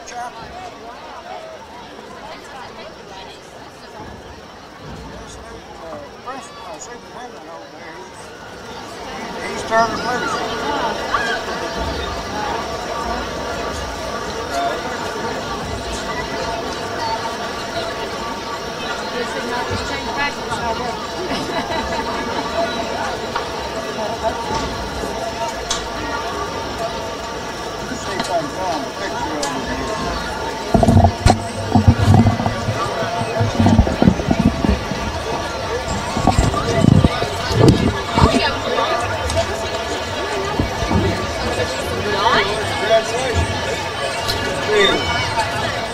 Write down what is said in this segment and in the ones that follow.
He's turning loose. Let's see if I can find a picture of him.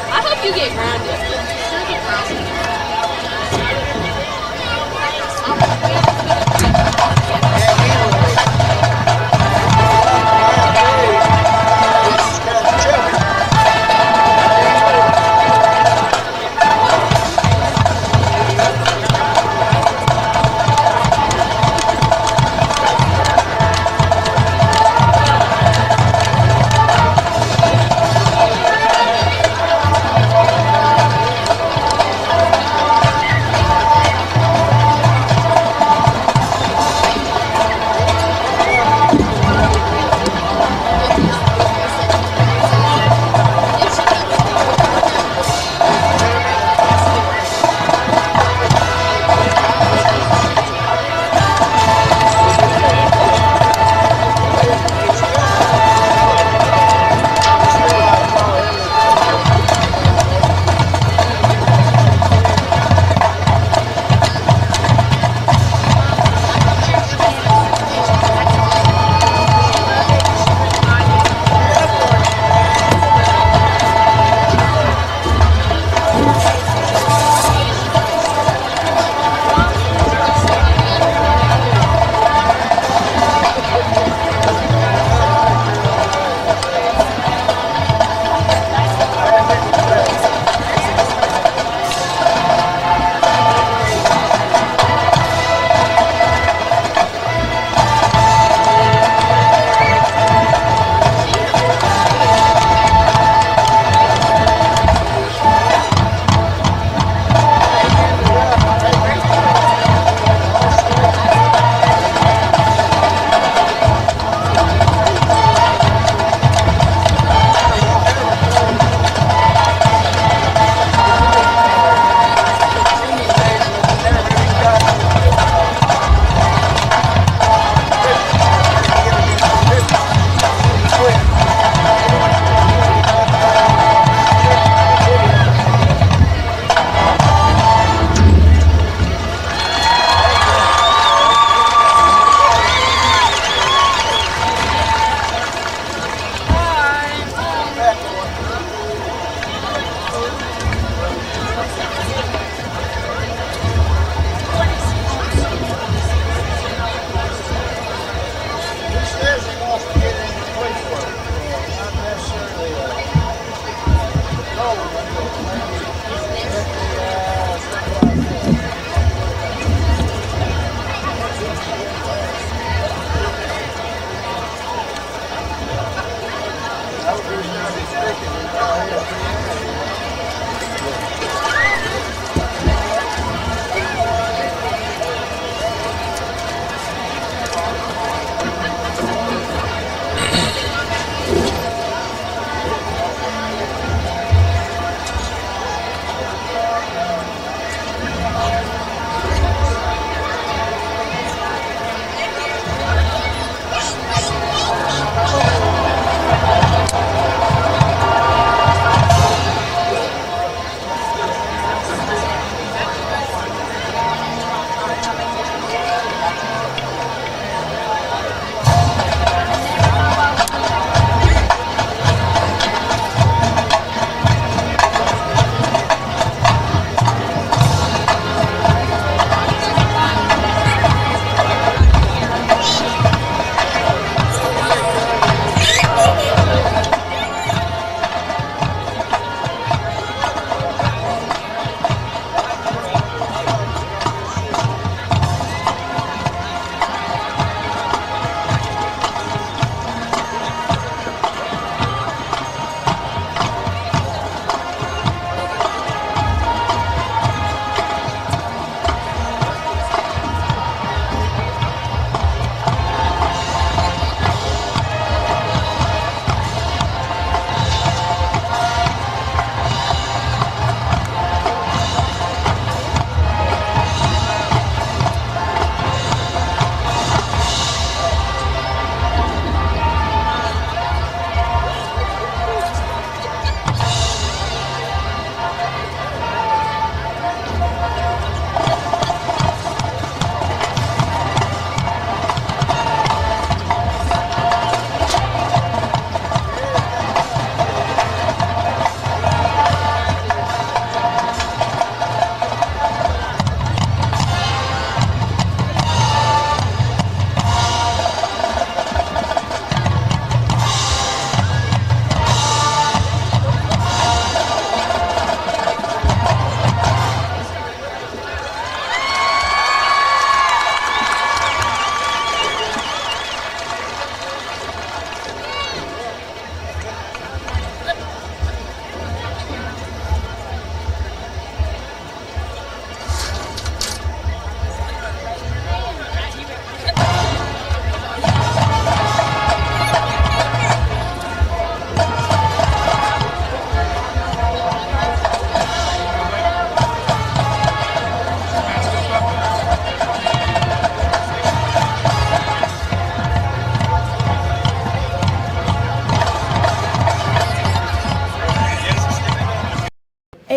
I hope you get grounded. She'll get grounded.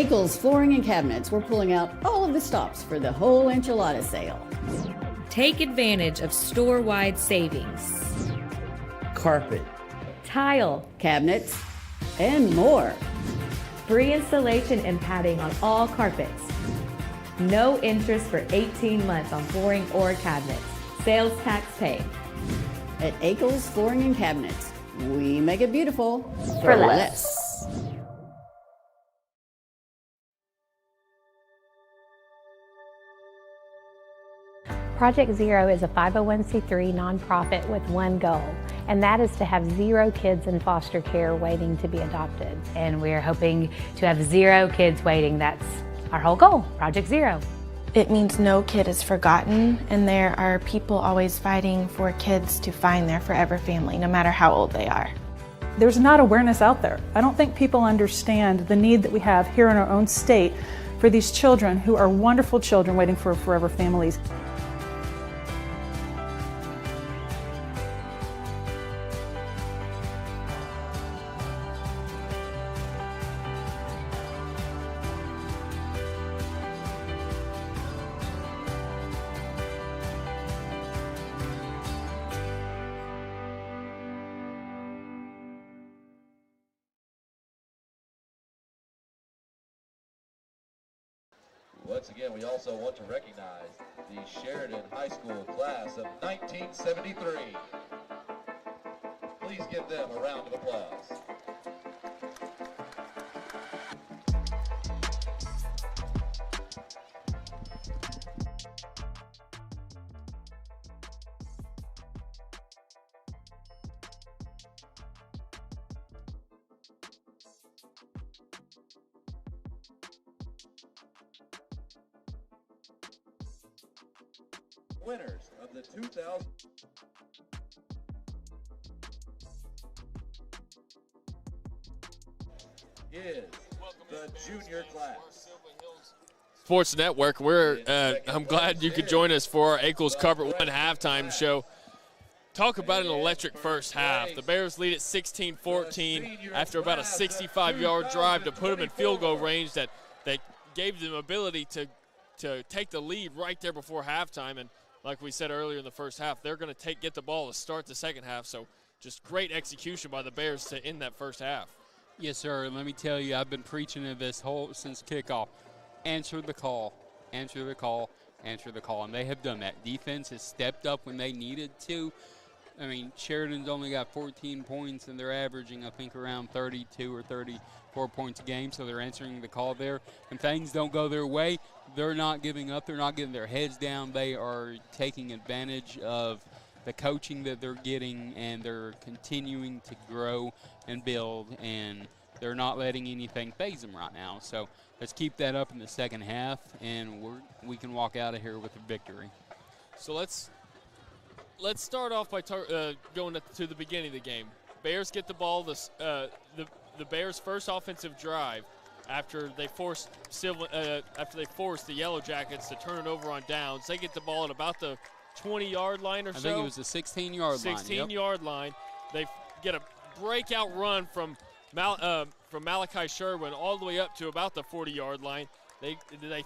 Akel's Flooring and Cabinets, we're pulling out all of the stops for the whole enchilada sale. Take advantage of store-wide savings. Carpet, Tile, Cabinets, and more. free installation and padding on all carpets. No interest for 18 months on flooring or cabinets. Sales tax paid. At Akel's Flooring and Cabinets, we make it beautiful For less. Project Zero is a 501c3 nonprofit with one goal, and that is to have 0 kids in foster care waiting to be adopted. And we're hoping to have 0 kids waiting. That's our whole goal, Project Zero. It means no kid is forgotten, and there are people always fighting for kids to find their forever family, no matter how old they are. There's not awareness out there. I don't think people understand the need that we have here in our own state for these children who are wonderful children waiting for forever families. Once again, we also want to recognize the Sheridan High School class of 1973. Please give them a round of applause. Winners of the 2000 is the junior class. Sports Network. I'm glad you could join us for our Akel's Carpet One halftime show. Talk about an electric first half. The Bears lead at 16-14 after about a 65-yard drive to put them in field goal range that gave them ability to take the lead right there before halftime. And like we said earlier in the first half, they're going to get the ball to start the second half. So just great execution by the Bears to end that first half. Yes, sir. Let me tell you, I've been preaching to this since kickoff. Answer the call, answer the call, answer the call. And they have done that. Defense has stepped up when they needed to. I mean, Sheridan's only got 14 points, and they're averaging, I think, around 32 or 34 points a game, so they're answering the call there. When things don't go their way, they're not giving up. They're not getting their heads down. They are taking advantage of the coaching that they're getting, and they're continuing to grow and build, and they're not letting anything faze them right now. So let's keep that up in the second half, and we can walk out of here with a victory. So let's start off by going to the beginning of the game. Bears get the ball. The Bears' first offensive drive after they forced Sylvan, after they forced the Yellowjackets to turn it over on downs. They get the ball at about the 20-yard line or so. I think it was the 16-yard line. 16-yard line. They get a breakout run from Malachi Sherwin all the way up to about the 40-yard line. They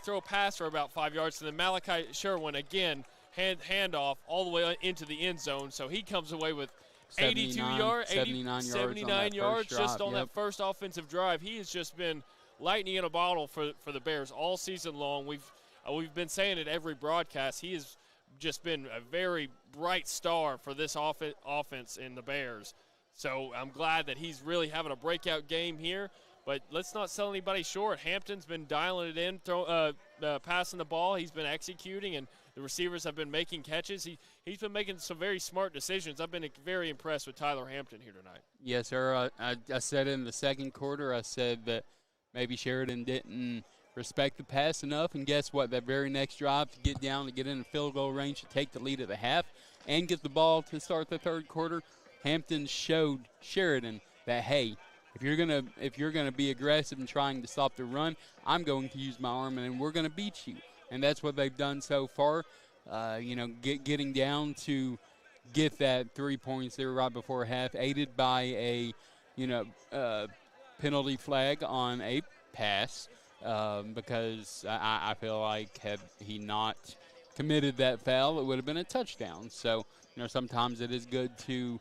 throw a pass for about 5 yards, and then Malachi Sherwin again hand off all the way into the end zone. So he comes away with 79 yards just on that first offensive drive. He has just been lightning in a bottle for the Bears all season long. We've been saying it every broadcast. He has just been a very bright star for this offense in the Bears. So I'm glad that he's really having a breakout game here. But let's not sell anybody short. Hampton's been dialing it in, passing the ball. He's been executing, and the receivers have been making catches. He's been making some very smart decisions. I've been very impressed with Tyler Hampton here tonight. Yes, sir. I said in the second quarter, I said that maybe Sheridan didn't respect the pass enough, and guess what? That very next drive to get down, to get in the field goal range, to take the lead at the half, and get the ball to start the third quarter, Hampton showed Sheridan that, hey, if you're gonna be aggressive and trying to stop the run, I'm going to use my arm, and we're going to beat you. And that's what they've done so far. Getting down to get that 3 points there right before half, aided by a penalty flag on a pass because I feel like had he not committed that foul, it would have been a touchdown. So, sometimes it is good to,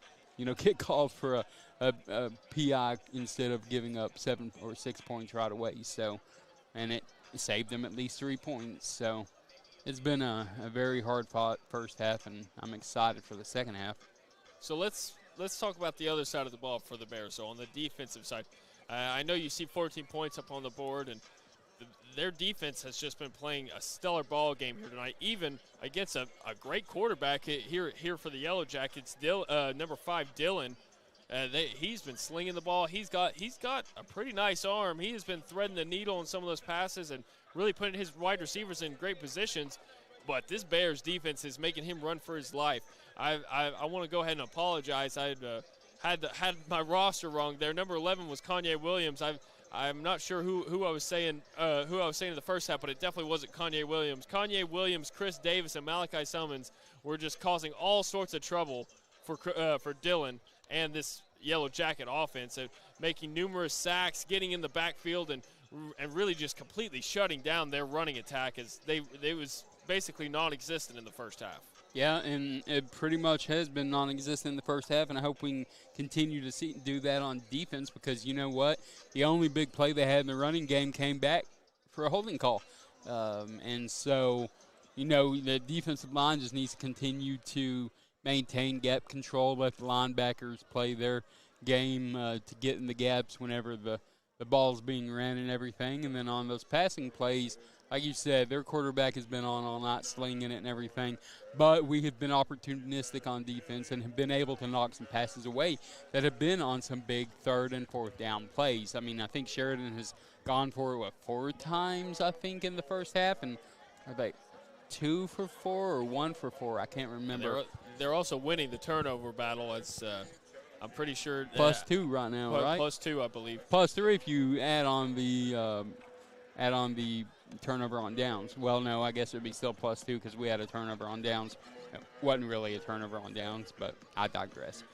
get called for a PI instead of giving up 7 or 6 points right away. So, and it saved them at least 3 points. So, it's been a very hard-fought first half, and I'm excited for the second half. So let's talk about the other side of the ball for the Bears. So on the defensive side, I know you see 14 points up on the board, and their defense has just been playing a stellar ball game here tonight, even against a great quarterback here for the Yellowjackets, number 5, Dylan. He's been slinging the ball. He's got a pretty nice arm. He has been threading the needle on some of those passes and really putting his wide receivers in great positions. But this Bears defense is making him run for his life. I want to go ahead and apologize. I had my roster wrong there. Number 11 was Kanye Williams. I'm not sure who I was saying in the first half, but it definitely wasn't Kanye Williams. Kanye Williams, Chris Davis, and Malachi Summons were just causing all sorts of trouble for Dylan and this Yellow Jacket offense, making numerous sacks, getting in the backfield, and really just completely shutting down their running attack as they was basically non-existent in the first half. Yeah, and it pretty much has been non-existent in the first half, and I hope we can continue to do that on defense because you know what? The only big play they had in the running game came back for a holding call. And so, the defensive line just needs to continue to maintain gap control, let the linebackers play their game to get in the gaps whenever the ball's being ran and everything. And then on those passing plays, like you said, their quarterback has been on all night slinging it and everything. But we have been opportunistic on defense and have been able to knock some passes away that have been on some big 3rd and 4th down plays. I mean, I think Sheridan has gone for it, 4 times, I think, in the first half. And are they 2 for 4 or 1 for 4? I can't remember. They're also winning the turnover battle. It's I'm pretty sure. +2 right now, right? +2, I believe. +3 if you add on the turnover on downs. Well, no, I guess it would be still +2 because we had a turnover on downs. It wasn't really a turnover on downs, but I digress.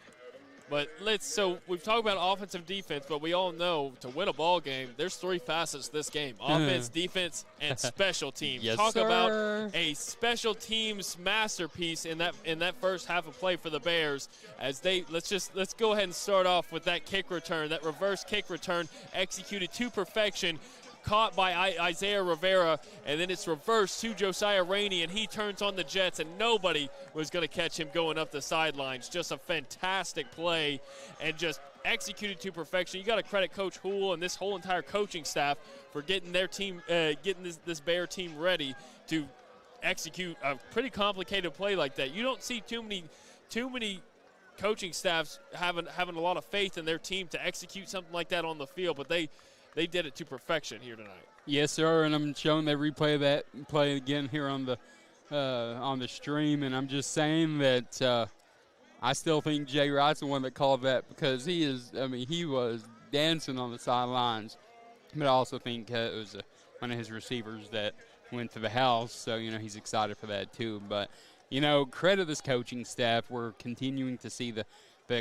But so we've talked about offensive defense, but we all know to win a ball game, there's 3 facets to this game: offense, defense, and special teams. Yes, Talk sir. about a special teams masterpiece in that first half of play for the Bears. As let's go ahead and start off with that kick return, that reverse kick return executed to perfection. Caught by Isaiah Rivera, and then it's reversed to Josiah Rainey, and he turns on the Jets, and nobody was going to catch him going up the sidelines. Just a fantastic play and just executed to perfection. You got to credit Coach Houle and this whole entire coaching staff for getting their team, getting this Bear team ready to execute a pretty complicated play like that. You don't see too many coaching staffs having a lot of faith in their team to execute something like that on the field, but they did it to perfection here tonight. Yes, sir, and I'm showing the replay of that play again here on the stream, and I'm just saying that I still think Jay Wright's the one that called that because he was dancing on the sidelines, but I also think it was one of his receivers that went to the house, so, he's excited for that too. But, credit this coaching staff. We're continuing to see the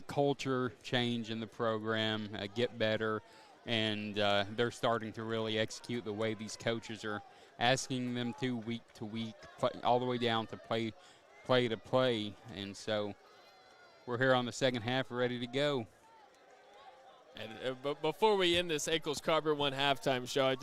culture change in the program, get better. And they're starting to really execute the way these coaches are asking them to week, all the way down to play to play. And so we're here on the second half, ready to go. And but before we end this Ankles Carver 1 halftime show,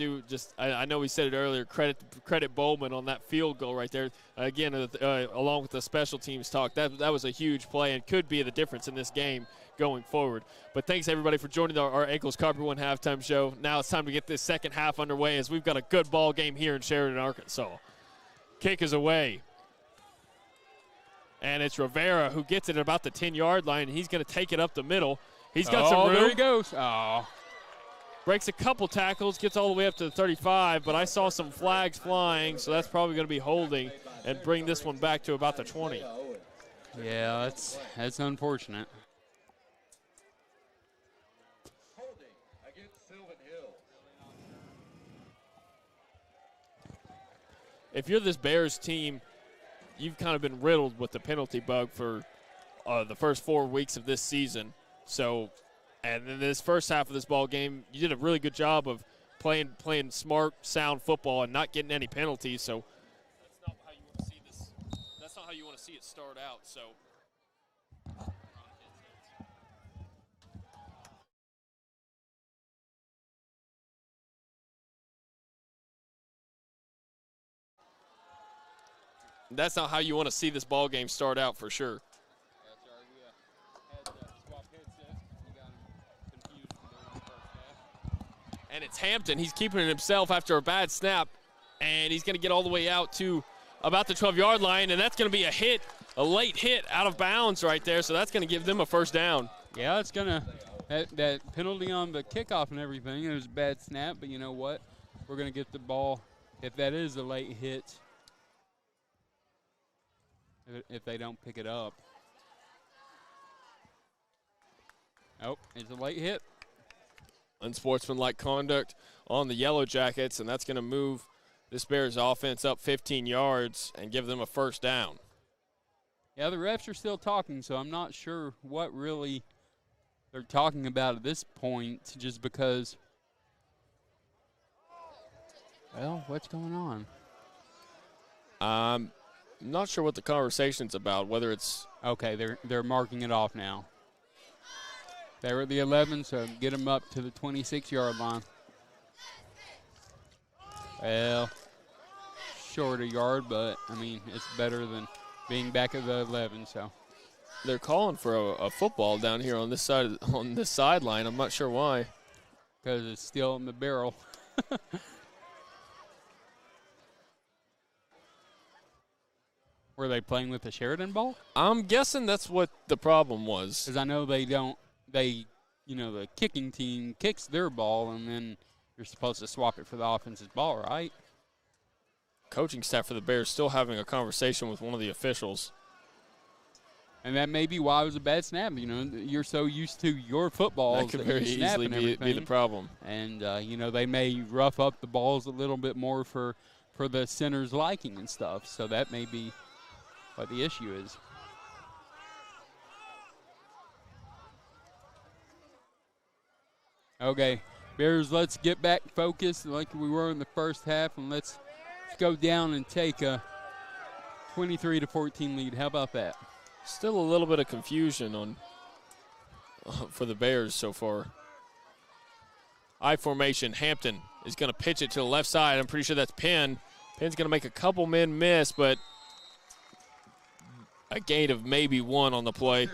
I know we said it earlier, credit Bowman on that field goal right there. Again, along with the special teams talk, that was a huge play and could be the difference in this game going forward. But thanks everybody for joining our Ankles Carver 1 halftime show. Now it's time to get this second half underway as we've got a good ball game here in Sheridan, Arkansas. Kick is away. And it's Rivera who gets it at about the 10-yard line, and he's going to take it up the middle. He's got some room. There he goes. Oh. Breaks a couple tackles, gets all the way up to the 35, but I saw some flags flying, so that's probably going to be holding and bring this one back to about the 20. Yeah, that's unfortunate. Holding against Sylvan Hills. If you're this Bears team, you've kind of been riddled with the penalty bug for the first 4 weeks of this season. So, and in this first half of this ball game, you did a really good job of playing smart, sound football and not getting any penalties. So that's not how you want to see this. That's not how you want to see it start out. So. That's not how you want to see this ball game start out for sure. And it's Hampton. He's keeping it himself after a bad snap, and he's going to get all the way out to about the 12-yard line, and that's going to be a late hit out of bounds right there, so that's going to give them a first down. Yeah, it's going to that penalty on the kickoff and everything. It was a bad snap, but you know what? We're going to get the ball if that is a late hit. If they don't pick it up. Oh, it's a late hit. Unsportsmanlike conduct on the Yellowjackets, and that's going to move this Bears offense up 15 yards and give them a first down. Yeah, the refs are still talking, so I'm not sure what really they're talking about at this point, just because, well, what's going on? I'm not sure what the conversation's about, whether it's... Okay, they're marking it off now. They were at the 11, so get them up to the 26-yard line. Well, short a yard, but, I mean, it's better than being back at the 11, so. They're calling for a football down here on this side on this sideline. I'm not sure why. Because it's still in the barrel. Were they playing with the Sheridan ball? I'm guessing that's what the problem was. Because I know the kicking team kicks their ball, and then you're supposed to swap it for the offense's ball, right? Coaching staff for the Bears still having a conversation with one of the officials. And that may be why it was a bad snap. You know, you're so used to your footballs. That could very easily be the problem. And, they may rough up the balls a little bit more for the center's liking and stuff. So that may be what the issue is. Okay, Bears, let's get back focused like we were in the first half, and let's go down and take a 23-14 lead. How about that? Still a little bit of confusion for the Bears so far. I formation. Hampton is going to pitch it to the left side. I'm pretty sure that's Penn. Penn's going to make a couple men miss, but a gain of maybe one on the play.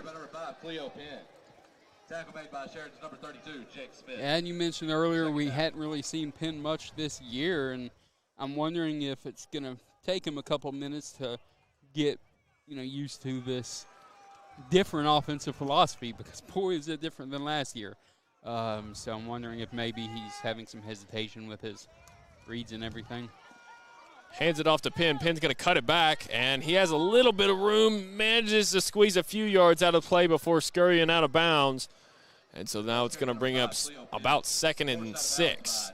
Tackle made by Sheridan's number 32, Jake Smith. And you mentioned earlier we hadn't really seen Penn much this year, and I'm wondering if it's going to take him a couple minutes to get used to this different offensive philosophy, because boy is it different than last year. So I'm wondering if maybe he's having some hesitation with his reads and everything. Hands it off to Penn. Penn's going to cut it back, and he has a little bit of room, manages to squeeze a few yards out of play before scurrying out of bounds. And so now it's going to bring up about 2nd and 6.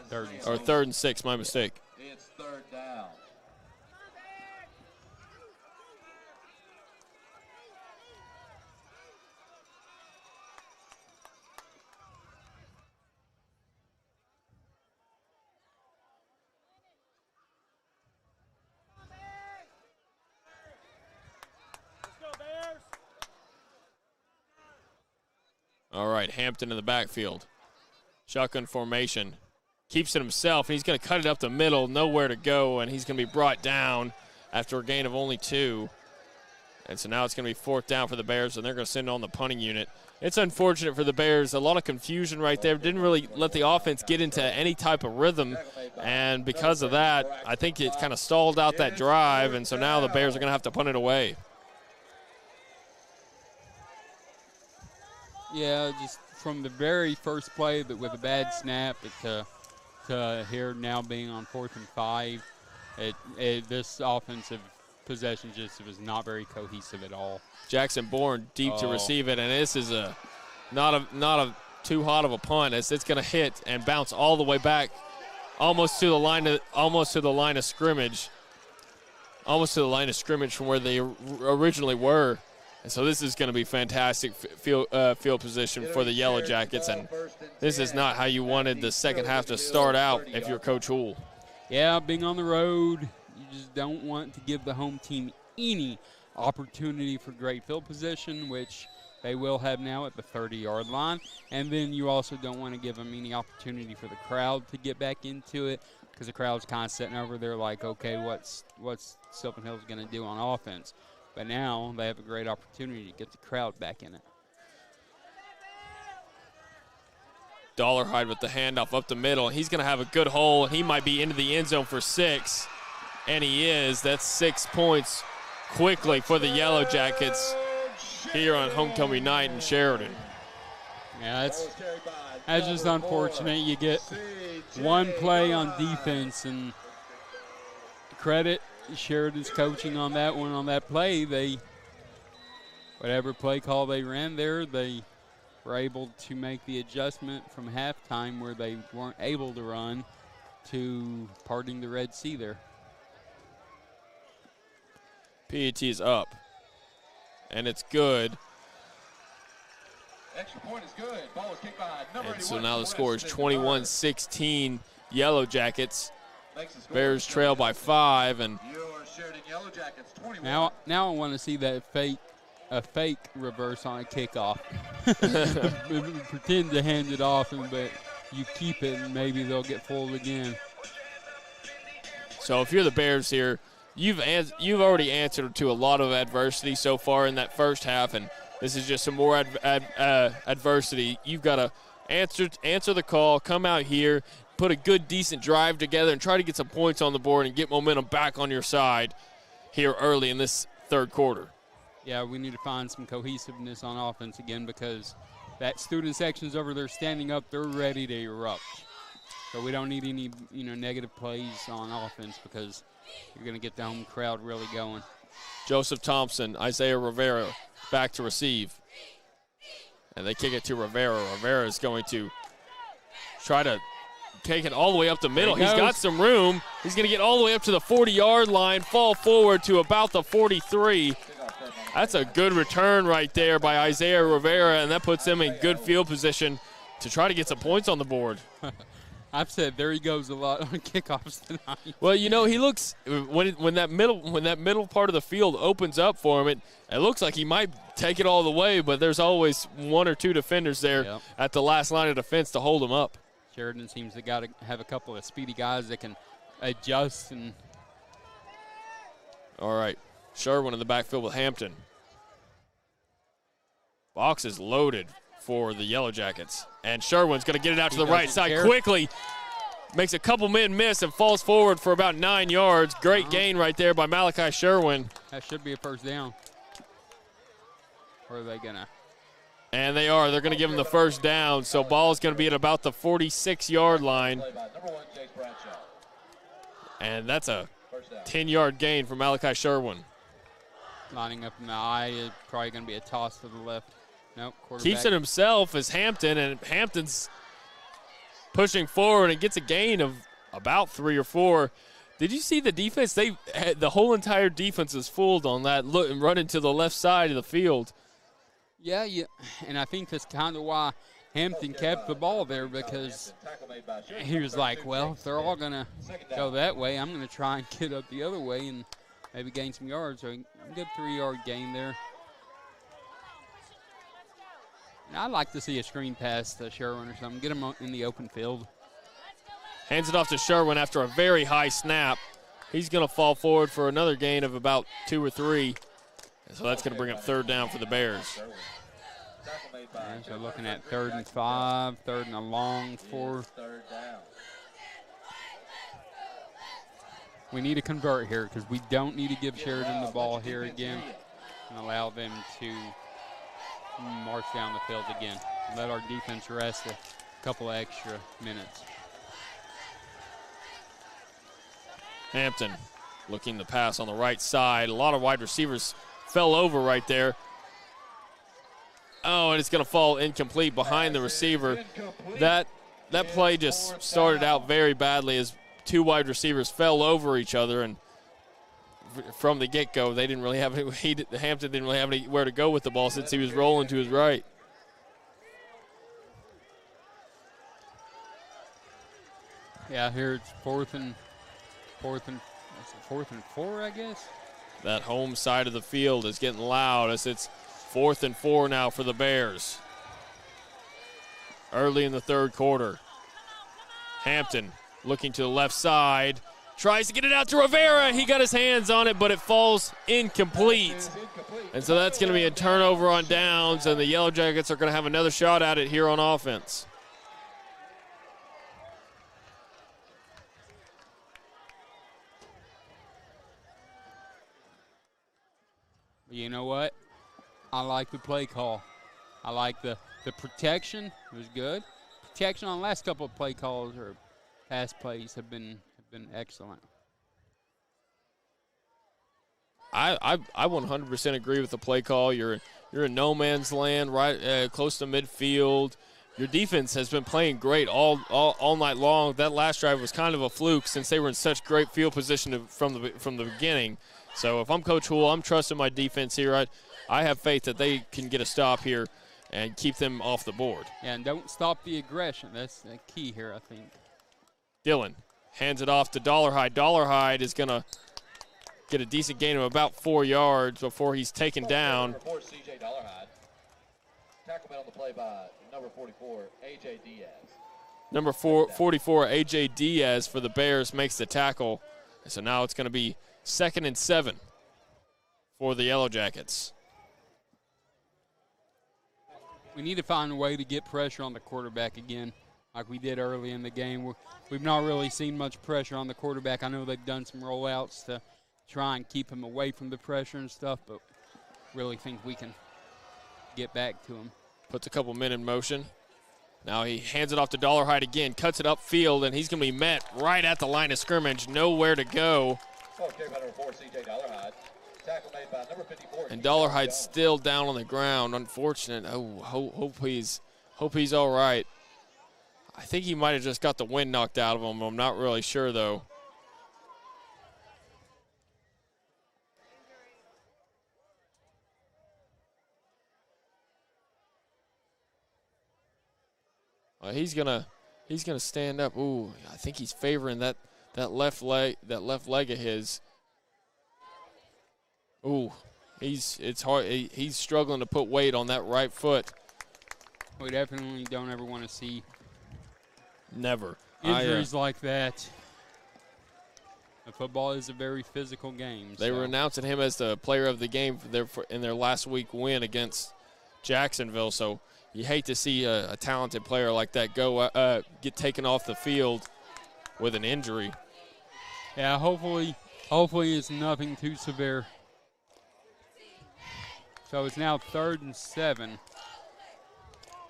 Third and 6, my mistake. It's third down. All right, Hampton in the backfield. Shotgun formation. Keeps it himself, and he's going to cut it up the middle, nowhere to go, and he's going to be brought down after a gain of only 2. And so now it's going to be 4th down for the Bears, and they're going to send on the punting unit. It's unfortunate for the Bears. A lot of confusion right there. Didn't really let the offense get into any type of rhythm, and because of that, I think it kind of stalled out that drive, and so now the Bears are going to have to punt it away. Yeah, just from the very first play with a bad snap to here now being on 4th and 5, this offensive possession just was not very cohesive at all. Jackson Bourne deep to receive it, and this is not a too hot of a punt as it's going to hit and bounce all the way back, almost to the line of scrimmage from where they originally were. And so this is going to be fantastic field position for the Yellowjackets, and this is not how you wanted the second half to start out if you're Coach Houle. Yeah, being on the road, you just don't want to give the home team any opportunity for great field position, which they will have now at the 30-yard line. And then you also don't want to give them any opportunity for the crowd to get back into it, because the crowd's kind of sitting over there like, okay, what's Sylvan Hills going to do on offense? But now they have a great opportunity to get the crowd back in it. Dollarhide with the handoff up the middle. He's going to have a good hole. He might be into the end zone for 6, and he is. That's 6 points quickly for the Yellowjackets here on homecoming night in Sheridan. Yeah, that's just unfortunate. You get one play on defense, and credit Sheridan's coaching on that one. On that play, whatever play call they ran there, they were able to make the adjustment from halftime where they weren't able to run to parting the Red Sea there. PAT is up, and it's good. Extra point is good. Ball is kicked by number 81. And so now the score is 21-16 Yellowjackets. Bears trail by 5, and now I want to see that a fake reverse on a kickoff. Pretend to hand it off, but you keep it, and maybe they'll get fooled again. So if you're the Bears here, you've already answered to a lot of adversity so far in that first half, and this is just some more adversity. You've got to answer the call, come out here, put a good, decent drive together, and try to get some points on the board and get momentum back on your side here early in this third quarter. Yeah, we need to find some cohesiveness on offense again, because that student section's over there standing up. They're ready to erupt. So we don't need any negative plays on offense, because you're going to get the home crowd really going. Joseph Thompson, Isaiah Rivera back to receive. And they kick it to Rivera. Rivera is going to try to take it all the way up the middle. He's got some room. He's going to get all the way up to the 40-yard line, fall forward to about the 43. That's a good return right there by Isaiah Rivera, and that puts them in good field position to try to get some points on the board. I've said there he goes a lot on kickoffs tonight. Well, he looks when that middle part of the field opens up for him, it looks like he might take it all the way, but there's always one or two defenders there at the last line of defense to hold him up. Sheridan seems to got to have a couple of speedy guys that can adjust. And all right, Sherwin in the backfield with Hampton. Box is loaded for the Yellowjackets, and Sherwin's going to get it out to the right side quickly. Makes a couple men miss and falls forward for about 9 yards. Great gain right there by Malachi Sherwin. That should be a first down. Or are they going to? And they are. They're going to give him the first down. So ball is going to be at about the 46-yard line. And that's a 10-yard gain for Malachi Sherwin. Lining up in the eye is probably going to be a toss to the left. Nope, quarterback. Keeps it himself as Hampton, and Hampton's pushing forward and gets a gain of about 3 or 4. Did you see the defense? The whole entire defense is fooled on that look and running to the left side of the field. Yeah, and I think that's kind of why Hampton kept the ball there, because he was like, well, if they're all going to go that way, I'm going to try and get up the other way and maybe gain some yards. So a good 3-yard gain there. And I'd like to see a screen pass to Sherwin or something, get him in the open field. Hands it off to Sherwin after a very high snap. He's going to fall forward for another gain of about 2 or 3. So that's going to bring up third down for the Bears. And so looking at 3rd and 5, 3rd and a long 4. We need to convert here, because we don't need to give Sheridan the ball here again and allow them to march down the field again. Let our defense rest a couple of extra minutes. Hampton looking to pass on the right side. A lot of wide receivers fell over right there. Oh, and it's going to fall incomplete behind the receiver. That play just started out very badly as 2 wide receivers fell over each other and from the get-go, they didn't really have Hampton didn't really have anywhere to go with the ball since he was rolling to his right. Yeah, here it's fourth and 4, I guess. That home side of the field is getting loud as it's 4th and 4 now for the Bears. Early in the third quarter. Hampton looking to the left side. Tries to get it out to Rivera. He got his hands on it, but it falls incomplete. And so that's going to be a turnover on downs, and the Yellow Jackets are going to have another shot at it here on offense. You know what? I like the play call. I like the protection. It was good. Protection on the last couple of play calls or pass plays have been excellent. I 100% agree with the play call. You're in no man's land, right close to midfield. Your defense has been playing great all night long. That last drive was kind of a fluke since they were in such great field position from the beginning. So if I'm Coach Houle, I'm trusting my defense here. I have faith that they can get a stop here and keep them off the board. Yeah, and don't stop the aggression. That's the key here, I think. Dylan hands it off to Dollarhide. Dollarhide is going to get a decent gain of about 4 yards before he's taken down. C.J. Dollarhide. Tackle made on the play by number 44, A.J. Diaz. Number 44, A.J. Diaz for the Bears makes the tackle. So now it's going to be 2nd and 7 for the Yellow Jackets. We need to find a way to get pressure on the quarterback again like we did early in the game. We've not really seen much pressure on the quarterback. I know they've done some rollouts to try and keep him away from the pressure and stuff, but really think we can get back to him. Puts a couple men in motion. Now he hands it off to Dollarhide again, cuts it upfield, and he's going to be met right at the line of scrimmage. Nowhere to go. And Dollarhide's still down on the ground. Unfortunate. Oh, hope he's all right. I think he might have just got the wind knocked out of him. I'm not really sure, though. He's gonna stand up. Ooh, I think he's favoring that left leg of his. Ooh, it's hard. He's struggling to put weight on that right foot. We definitely don't ever want to see never injuries like that. Football is a very physical game. They were announcing him as the player of the game in their last week win against Jacksonville. So you hate to see a talented player like that get taken off the field with an injury. Yeah, hopefully it's nothing too severe. So it's now 3rd and 7.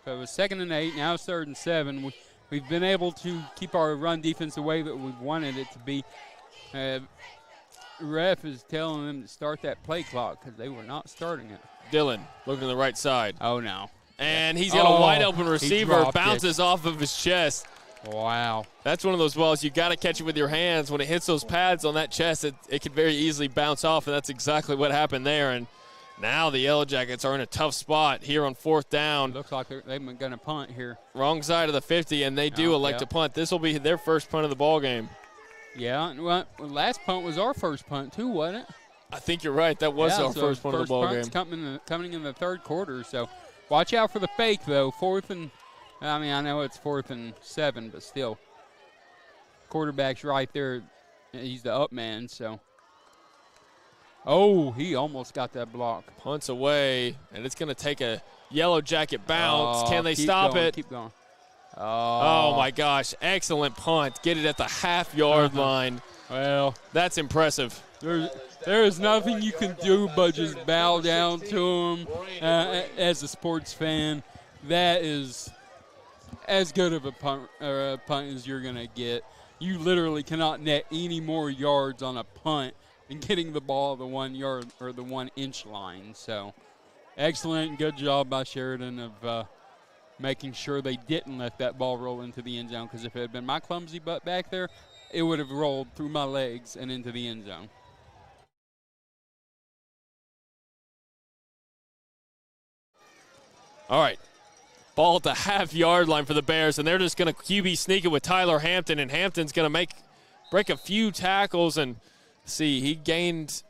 So it was 2nd and 8. Now it's 3rd and 7. We've been able to keep our run defense the way that we wanted it to be. Ref is telling them to start that play clock because they were not starting it. Dylan looking to the right side. Oh, no. And he's got a wide open receiver, bounces off of his chest. Wow. That's one of those balls you got to catch it with your hands. When it hits those pads on that chest, it could very easily bounce off, and that's exactly what happened there. And now the Yellow Jackets are in a tough spot here on 4th down. Looks like they're going to punt here. Wrong side of the 50, and they do elect to punt. This will be their first punt of the ball game. Yeah, well, last punt was our first punt too, wasn't it? I think you're right. That was our first punt of the ball game. Coming in the third quarter, so watch out for the fake, though. I know it's 4th and 7, but still. Quarterback's right there. He's the up man, so. Oh, he almost got that block. Punts away, and it's going to take a Yellow Jacket bounce. Can they stop it? Keep going. Oh, my gosh. Excellent punt. Get it at the half-yard line. Well, that's impressive. There is nothing you can do but just bow down to him as a sports fan. That is as good of a punt as you're going to get. You literally cannot net any more yards on a punt than getting the ball at the 1 yard or the 1 inch line. So excellent and good job by Sheridan of making sure they didn't let that ball roll into the end zone, because if it had been my clumsy butt back there, it would have rolled through my legs and into the end zone. All right. Ball at the half-yard line for the Bears, and they're just going to QB sneak it with Tyler Hampton, and Hampton's going to break a few tackles, and see, he gained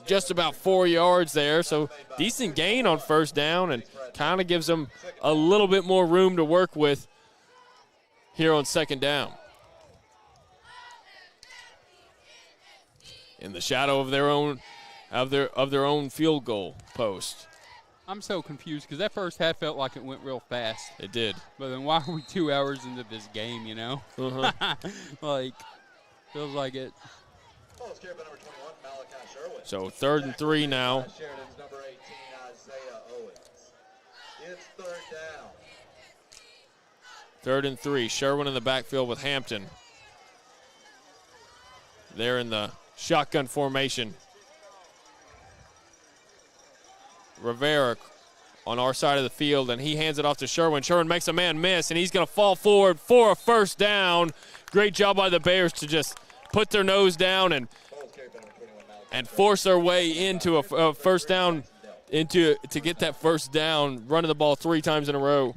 just about 4 yards there, so decent gain on first down and kind of gives them a little bit more room to work with here on second down. In the shadow of their own field goal post. I'm so confused because that first half felt like it went real fast. It did. But then why are we 2 hours into this game, you know? Like, feels like it. So 3rd and 3 now. Sheridan's number 18, Isaiah Owens. It's 3rd down. 3rd and 3. Sherwin in the backfield with Hampton. They're in the shotgun formation. Rivera on our side of the field, and he hands it off to Sherwin. Sherwin makes a man miss, and he's going to fall forward for a first down. Great job by the Bears to just put their nose down and force their way into a first down, to get that first down, running the ball 3 times in a row.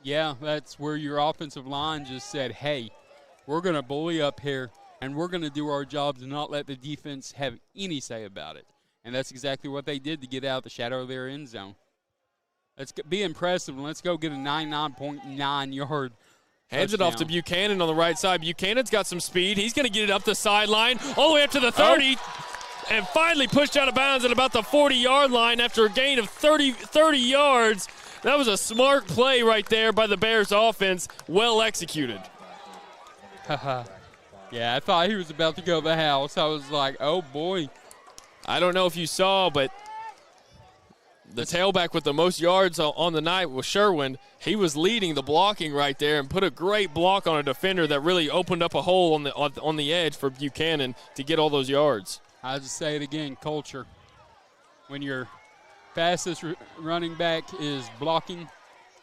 Yeah, that's where your offensive line just said, hey, we're going to bully up here, and we're going to do our jobs and not let the defense have any say about it. And that's exactly what they did to get out of the shadow of their end zone. Let's be impressive, and let's go get a 99.9-yard Hands it off to Buchanan on the right side. Buchanan's got some speed. He's going to get it up the sideline, all the way up to the 30, and finally pushed out of bounds at about the 40-yard line after a gain of 30 yards. That was a smart play right there by the Bears offense, well executed. Yeah, I thought he was about to go to the house. I was like, oh, boy. I don't know if you saw, but the tailback with the most yards on the night was Sherwin. He was leading the blocking right there and put a great block on a defender that really opened up a hole on the edge for Buchanan to get all those yards. I'll just say it again, culture. When your fastest running back is blocking.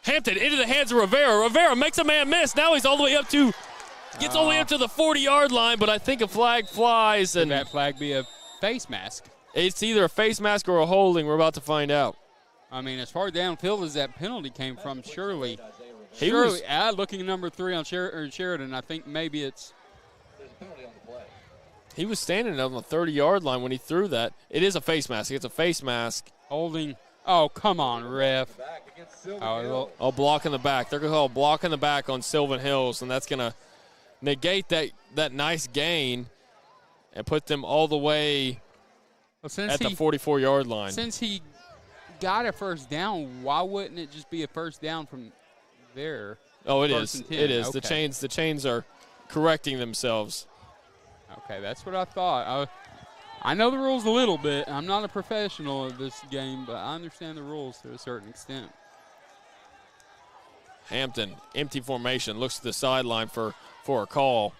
Hampton into the hands of Rivera. Rivera makes a man miss. Now he's all the way up to the 40-yard line, but I think a flag flies. Could that flag be a face mask? It's either a face mask or a holding. We're about to find out. I mean, as far downfield as that penalty came from, surely looking at number 3 on Sheridan, I think maybe it's. He was standing on the 30-yard line when he threw that. It is a face mask. It's a face mask. Holding. Oh, come on, ref. Block in the back. They're going to call a block in the back on Sylvan Hills, and that's going to negate that nice gain and put them all the way at the 44-yard line. Since he got a first down, why wouldn't it just be a first down from there? Oh, it is. It is. Okay. The chains are correcting themselves. Okay, that's what I thought. I know the rules a little bit. I'm not a professional at this game, but I understand the rules to a certain extent. Hampton, empty formation, looks to the sideline for a call.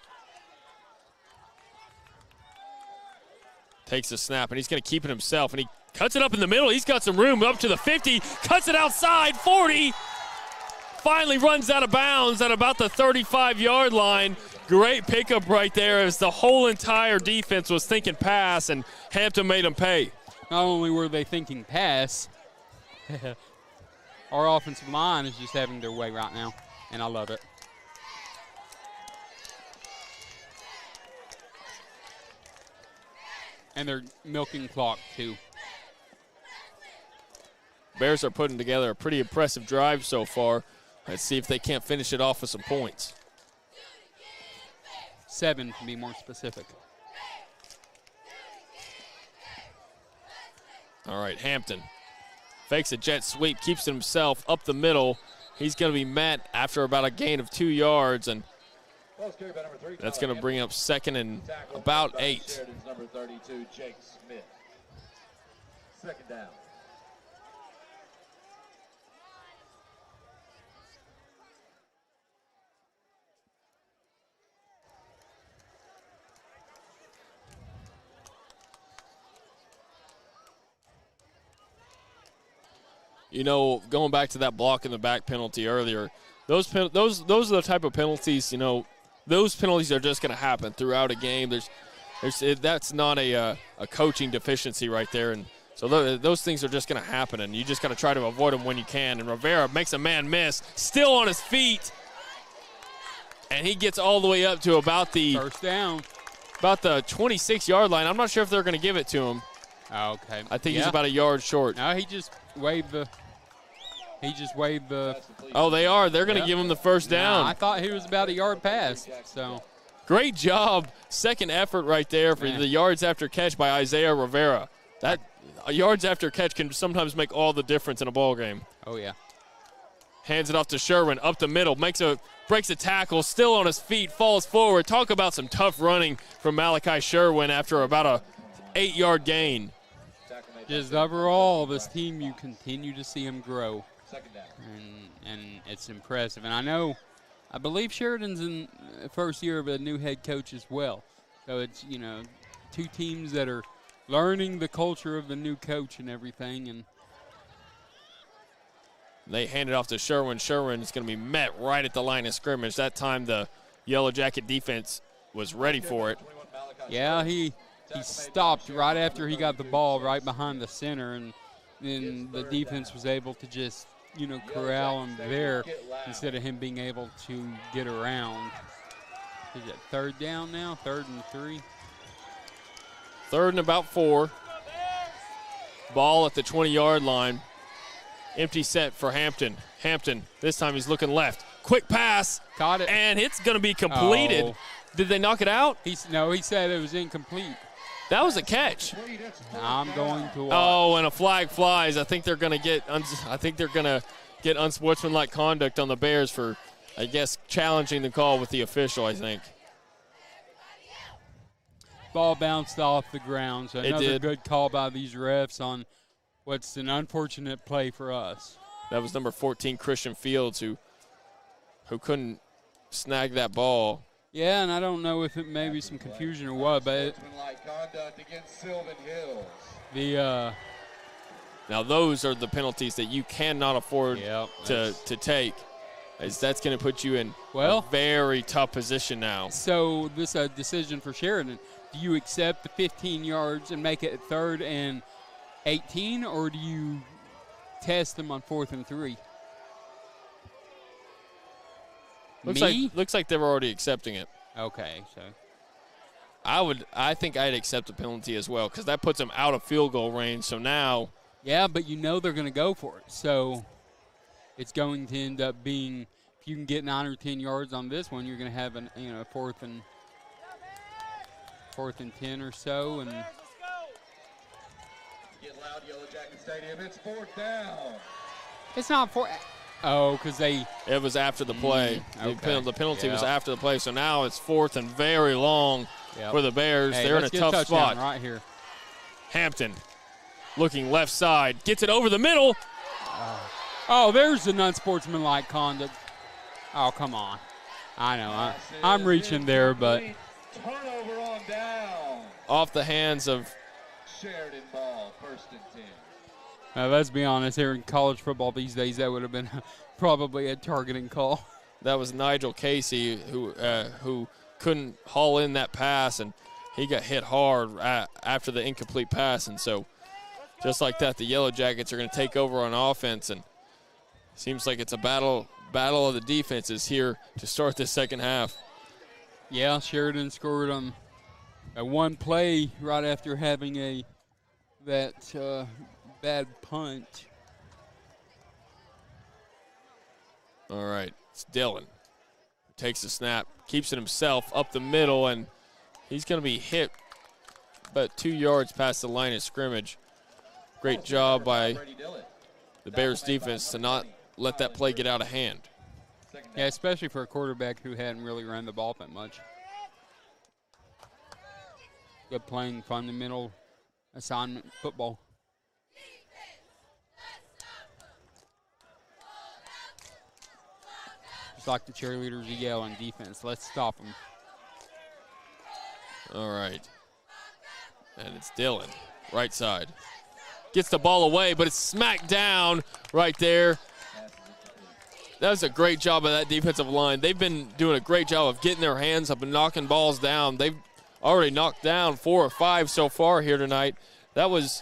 Takes a snap, and he's going to keep it himself, and he cuts it up in the middle. He's got some room up to the 50, cuts it outside, 40. Finally runs out of bounds at about the 35-yard line. Great pickup right there as the whole entire defense was thinking pass, and Hampton made them pay. Not only were they thinking pass, our offensive line is just having their way right now, and I love it. And they're milking clock, too. Bears are putting together a pretty impressive drive so far. Let's see if they can't finish it off with some points. 7 to be more specific. All right, Hampton fakes a jet sweep, keeps it himself up the middle. He's going to be met after about a gain of 2 yards, and that's going to bring up second and about 8. Sheridan's number 32, Jake Smith. Second down. You know, going back to that block in the back penalty earlier, those are the type of penalties, you know, those penalties are just going to happen throughout a game. That's not a coaching deficiency right there, and So those things are just going to happen, and you just got to try to avoid them when you can. And Rivera makes a man miss, still on his feet. And he gets all the way up to about the first down, about the 26-yard line. I'm not sure if they're going to give it to him. Okay. I think he's about a yard short. No, he just waved the. Oh, they are. They're going to give him the first down. No, I thought he was about a yard past. So. Great job. Second effort right there for the yards after catch by Isaiah Rivera. That yards after catch can sometimes make all the difference in a ball game. Oh, yeah. Hands it off to Sherwin, up the middle, breaks a tackle, still on his feet, falls forward. Talk about some tough running from Malachi Sherwin after about a 8-yard gain. Just overall, this team, you continue to see them grow. And it's impressive. And I believe Sheridan's in the first year of a new head coach as well. So it's, two teams that are learning the culture of the new coach and everything. And they hand it off to Sherwin. Sherwin is going to be met right at the line of scrimmage. That time the Yellow Jacket defense was ready for it. Yeah, he stopped right after he got the ball right behind the center, and then the defense was able to just, corral him there instead of him being able to get around. Is it third down now? 3rd and 3? 3rd and about 4. Ball at the 20-yard line. Empty set for Hampton. Hampton, this time he's looking left. Quick pass. Caught it. And it's going to be completed. Oh. Did they knock it out? No, he said it was incomplete. That was a catch. I'm going to watch. Oh, and a flag flies. I think they're going to get unsportsmanlike conduct on the Bears for, I guess, challenging the call with the official, I think. Ball bounced off the ground, so another good call by these refs on what's an unfortunate play for us. That was number 14, Christian Fields, who couldn't snag that ball. Yeah, and I don't know if it may be some confusion or what, but conduct against Sylvan Hills. Now those are the penalties that you cannot afford to take, as that's going to put you in a very tough position now. So this decision for Sheridan. Do you accept the 15 yards and make it 3rd and 18, or do you test them on 4th and 3? Looks like they were already accepting it. Okay, so I think I'd accept the penalty as well, because that puts them out of field goal range. So now, yeah, but they're going to go for it. So it's going to end up being, if you can get 9 or 10 yards on this one, you're going to have a 4th and 10 or so, and get loud, Yellowjacket Stadium. It's 4th down. It's not for. Oh, because it was after the play. Okay. The penalty was after the play, so now it's 4th and very long for the Bears. Hey, they're in a tough spot. Right here. Hampton looking left side, gets it over the middle. Oh, there's an unsportsmanlike conduct. Oh, come on. I know. I'm reaching there, but. Turnover on down. Off the hands of Sheridan ball, 1st and 10. Let's be honest, here in college football these days, that would have been probably a targeting call. That was Nigel Casey who couldn't haul in that pass, and he got hit hard after the incomplete pass. And so just like that, the Yellow Jackets are going to take over on offense, and seems like it's a battle of the defenses here to start this second half. Yeah, Sheridan scored on a one play right after having that bad punt. All right, it's Dillon. Takes the snap, keeps it himself up the middle, and he's going to be hit about 2 yards past the line of scrimmage. Great job by the Bears defense to not let that play get out of hand. Yeah, especially for a quarterback who hadn't really run the ball that much. Good playing fundamental assignment football. Just like the cheerleaders yell on defense, let's stop them. All right. And it's Dillon, right side. Gets the ball away, but it's smacked down right there. That was a great job of that defensive line. They've been doing a great job of getting their hands up and knocking balls down. They've already knocked down 4 or 5 so far here tonight. That was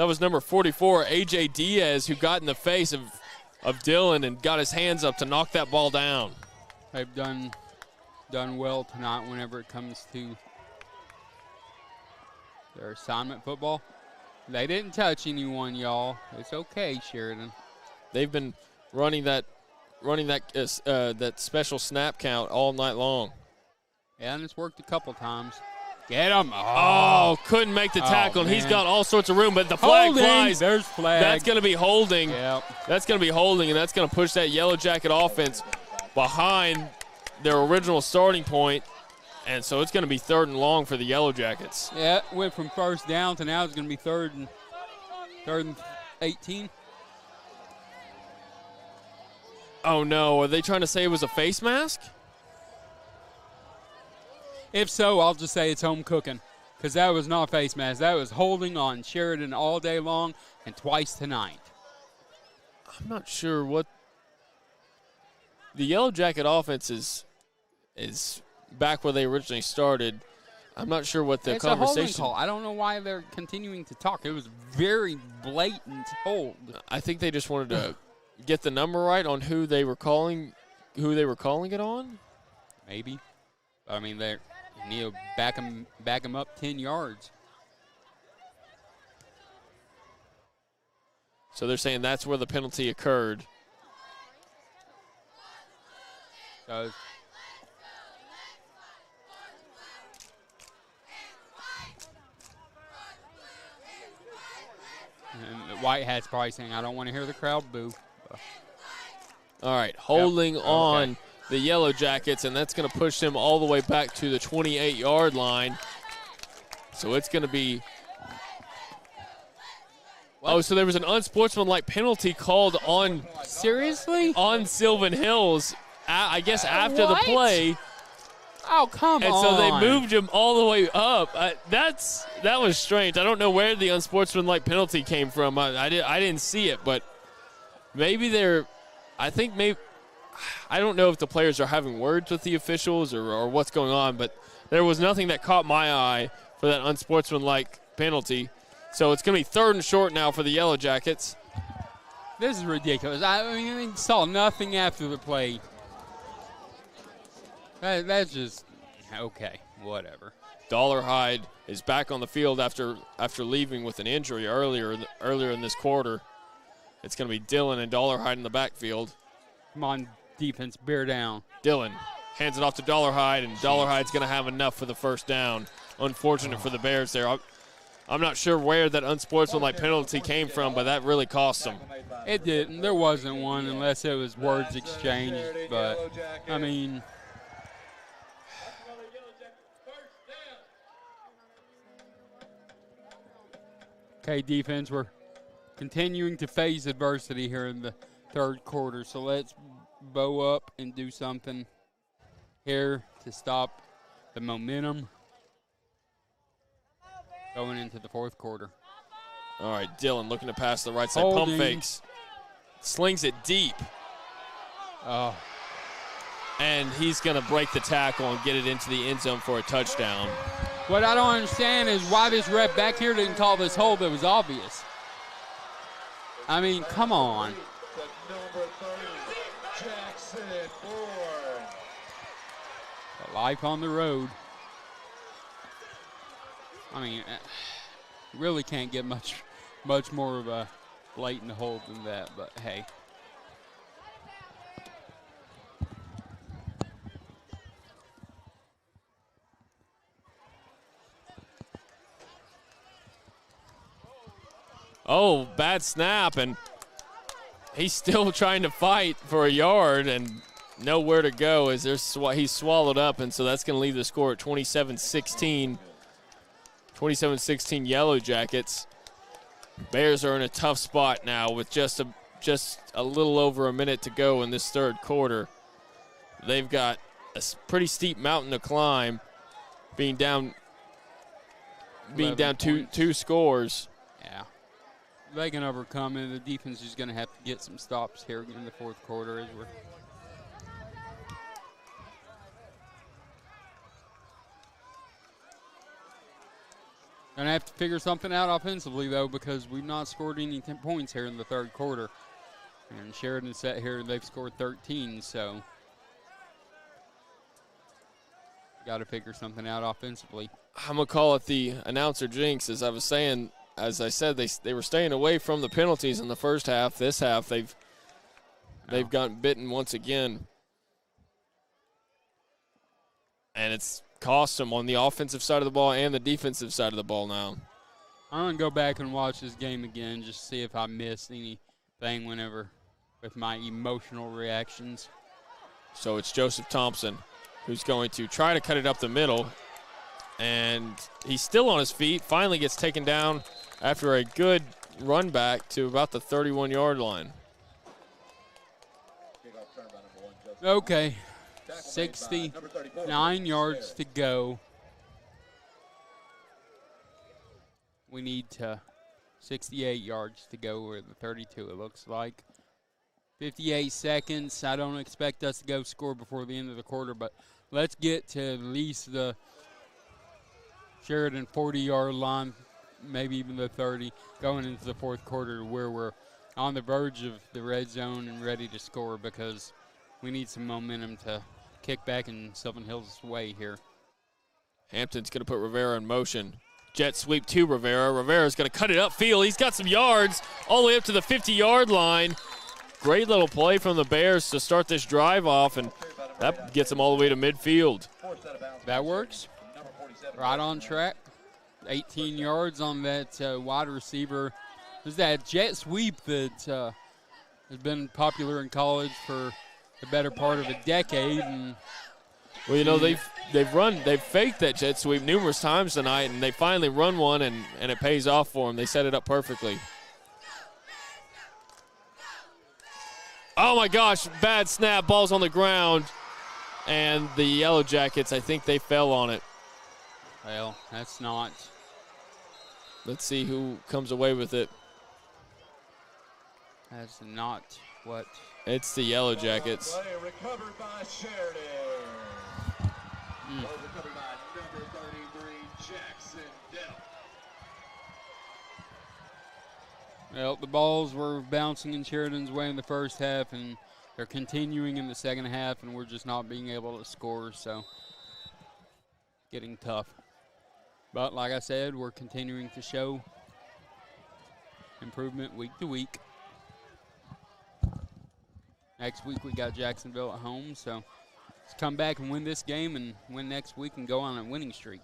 That was number 44, A.J. Diaz, who got in the face of Dillon and got his hands up to knock that ball down. They've done well tonight whenever it comes to their assignment football. They didn't touch anyone, y'all. It's okay, Sheridan. They've been running that special snap count all night long. Yeah, and it's worked a couple times. Get him. Oh, couldn't make the tackle. And he's got all sorts of room, but the flag flies. There's flag. That's going to be holding. Yep. That's going to be holding, and that's going to push that Yellow Jacket offense behind their original starting point. And so it's going to be 3rd and long for the Yellow Jackets. Yeah, it went from first down to now it's going to be third and 18. Oh, no. Are they trying to say it was a face mask? If so, I'll just say it's home cooking, because that was not a face mask. That was holding on Sheridan all day long and twice tonight. I'm not sure what the Yellow Jacket offense is back where they originally started. I'm not sure what the conversation. It's a holding call. I don't know why they're continuing to talk. It was very blatant hold. I think they just wanted to get the number right on who they were calling it on. Maybe. I mean, they need to back them up 10 yards. So they're saying that's where the penalty occurred. So and the White Hat's probably saying, I don't want to hear the crowd boo. All right, holding on the Yellow Jackets, and that's going to push them all the way back to the 28-yard line. So it's going to be Oh, so there was an unsportsmanlike penalty called on. Seriously? On Sylvan Hills, I guess after the play. Oh, come on. And so they moved him all the way up. That was strange. I don't know where the unsportsmanlike penalty came from. I didn't see it, but maybe I don't know if the players are having words with the officials or what's going on, but there was nothing that caught my eye for that unsportsmanlike penalty. So it's going to be 3rd and short now for the Yellow Jackets. This is ridiculous. I mean, saw nothing after the play. That's just, okay, whatever. Dollarhide is back on the field after leaving with an injury earlier in this quarter. It's going to be Dillon and Dollarhide in the backfield. Come on, defense, bear down. Dillon hands it off to Dollarhide, and Dollarhide's going to have enough for the first down. Unfortunate for the Bears there. I'm not sure where that unsportsmanlike penalty came from, but that really cost them. It didn't. There wasn't one unless it was words exchanged. But, I mean, okay, defense, we're continuing to face adversity here in the 3rd quarter. So let's bow up and do something here to stop the momentum going into the 4th quarter. All right, Dillon looking to pass the right side. Holding. Pump fakes. Slings it deep. Oh. And he's going to break the tackle and get it into the end zone for a touchdown. What I don't understand is why this ref back here didn't call this hold that was obvious. I mean, come on. Life on the road. I mean, really can't get much more of a blatant hold than that, but hey. Oh, bad snap, and he's still trying to fight for a yard and nowhere to go as he's swallowed up, and so that's going to leave the score at 27-16. 27-16 Yellow Jackets. Bears are in a tough spot now with just a little over a minute to go in this 3rd quarter. They've got a pretty steep mountain to climb, being down two scores. Yeah. They can overcome it. The defense is going to have to get some stops here in the 4th quarter as we're Going to have to figure something out offensively, though, because we've not scored any 10 points here in the third quarter. And Sheridan sat here, they've scored 13, so got to figure something out offensively. I'm going to call it the announcer jinx. As I was saying, as I said, they were staying away from the penalties in the first half. This half, they've gotten bitten once again. And it's cost them on the offensive side of the ball and the defensive side of the ball now. I'm going to go back and watch this game again just to see if I missed anything with my emotional reactions. So it's Joseph Thompson who's going to try to cut it up the middle. And he's still on his feet, finally gets taken down after a good run back to about the 31-yard line. Okay, 69 yards to go. We need 68 yards to go with the 32, it looks like. 58 seconds. I don't expect us to go score before the end of the quarter, but let's get to at least the Sheridan 40-yard line, maybe even the 30, going into the fourth quarter where we're on the verge of the red zone and ready to score, because we need some momentum to kick back in Sylvan Hills' way here. Hampton's going to put Rivera in motion. Jet sweep to Rivera. Rivera's going to cut it upfield. He's got some yards all the way up to the 50-yard line. Great little play from the Bears to start this drive off, and that gets them all the way to midfield. That works. Right on track. 18 yards on that wide receiver. There's that jet sweep that has been popular in college for the better part of a decade. And well, you know, they've faked that jet sweep numerous times tonight, and they finally run one, and it pays off for them. They set it up perfectly. Oh, my gosh, bad snap. Ball's on the ground, and the Yellowjackets, I think they fell on it. Well, that's not. Let's see who comes away with it. That's not what. It's the Yellowjackets. Recovered by Sheridan. Recovered by number 33, Jackson Dell. Well, the balls were bouncing in Sheridan's way in the first half, and they're continuing in the second half, and we're just not being able to score, so getting tough. But like I said, we're continuing to show improvement week to week. Next week we got Jacksonville at home, so let's come back and win this game and win next week and go on a winning streak.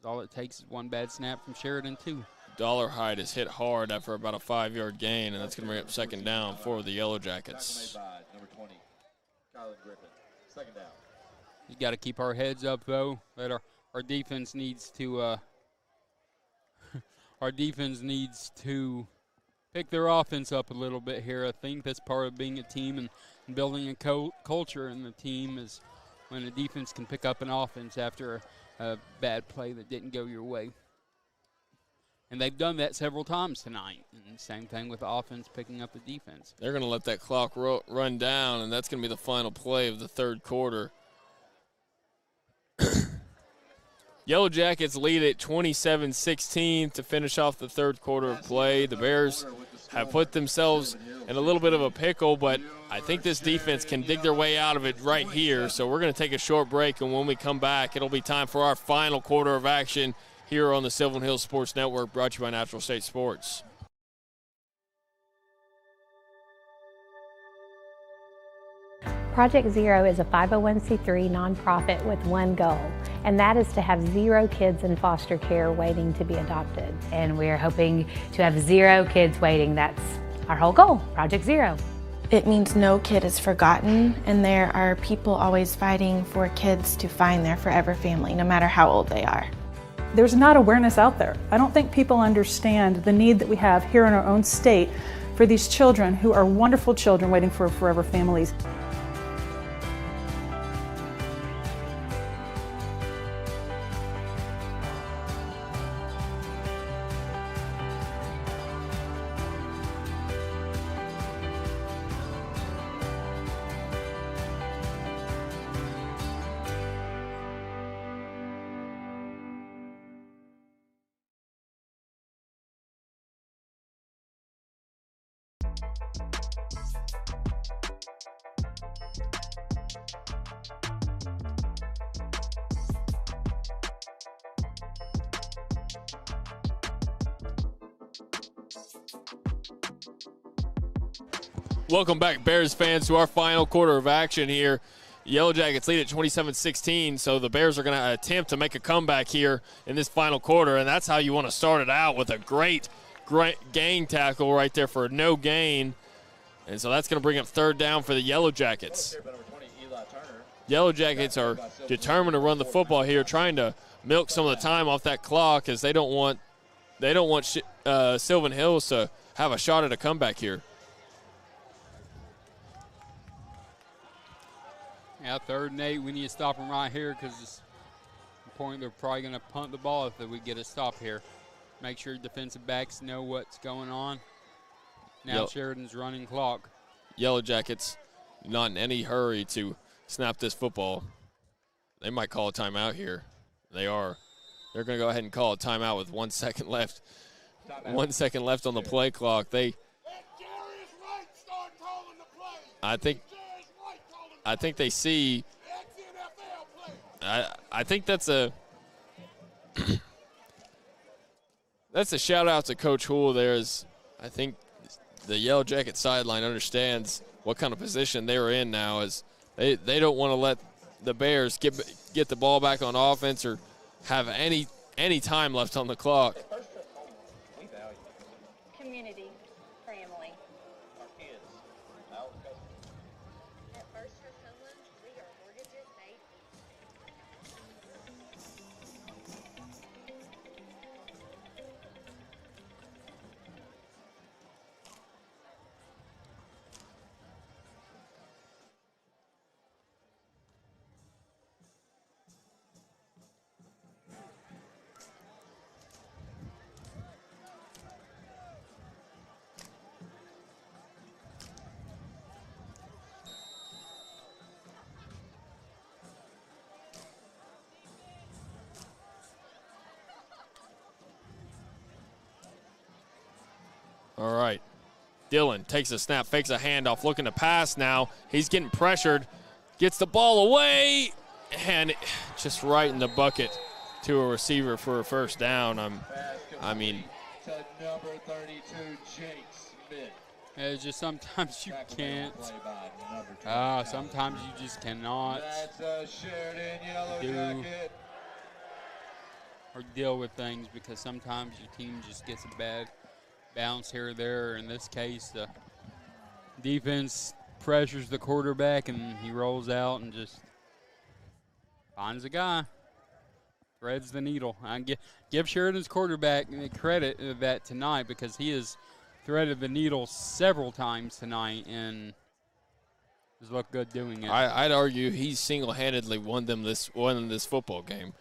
All it takes is one bad snap from Sheridan, too. Dollarhide is hit hard after about a 5-yard gain, and that's going to bring up second down for the Yellowjackets. Number 20, Kylan Griffin. Second down. You got to keep our heads up, though. That our defense needs to pick their offense up a little bit here. I think that's part of being a team and building a culture in the team is when a defense can pick up an offense after a bad play that didn't go your way. And they've done that several times tonight. And same thing with the offense picking up the defense. They're going to let that clock run down, and that's going to be the final play of the third quarter. Yellowjackets lead at 27-16 to finish off the third quarter of play. The Bears have put themselves in a little bit of a pickle, but I think this defense can dig their way out of it right here. So we're going to take a short break, and when we come back, it'll be time for our final quarter of action here on the Sylvan Hills Sports Network, brought to you by Natural State Sports. Project Zero is a 501c3 nonprofit with one goal, and that is to have 0 kids in foster care waiting to be adopted. And we're hoping to have 0 kids waiting. That's our whole goal, Project Zero. It means no kid is forgotten, and there are people always fighting for kids to find their forever family, no matter how old they are. There's not awareness out there. I don't think people understand the need that we have here in our own state for these children who are wonderful children waiting for forever families. Welcome back, Bears fans, to our final quarter of action here. Yellowjackets lead at 27-16, so the Bears are going to attempt to make a comeback here in this final quarter, and that's how you want to start it out, with a great gang tackle right there for a no gain. And so that's going to bring up third down for the Yellowjackets. Yellowjackets are determined to run the football here, trying to milk some of the time off that clock, as they don't want Sylvan Hills to have a shot at a comeback here. Yeah, 3rd and 8, we need to stop them right here, because it's important. They're probably going to punt the ball if we get a stop here. Make sure defensive backs know what's going on. Now Sheridan's running clock. Yellowjackets not in any hurry to snap this football. They might call a timeout here. They are. They're going to go ahead and call a timeout with 1 second left. 1 second left on the play clock. I think they see. I think that's a shout out to Coach Houle. I think the Yellowjacket sideline understands what kind of position they're in now, as they don't want to let the Bears get the ball back on offense or have any time left on the clock. Community, family. Our kids. At First for Sylvan, we are mortgages made All right. Dylan takes a snap, fakes a handoff, looking to pass now. He's getting pressured, gets the ball away, and just right in the bucket to a receiver for a first down. I mean. To number 32, Jake Smith. It's just sometimes you can't. Sometimes you just cannot That's a Sheridan Yellowjacket. or deal with things, because sometimes your team just gets a bad bounce here or there. In this case, the defense pressures the quarterback, and he rolls out and just finds a guy, threads the needle. I give Sheridan's quarterback credit of that tonight, because he has threaded the needle several times tonight and has looked good doing it. I'd argue he single-handedly won this football game,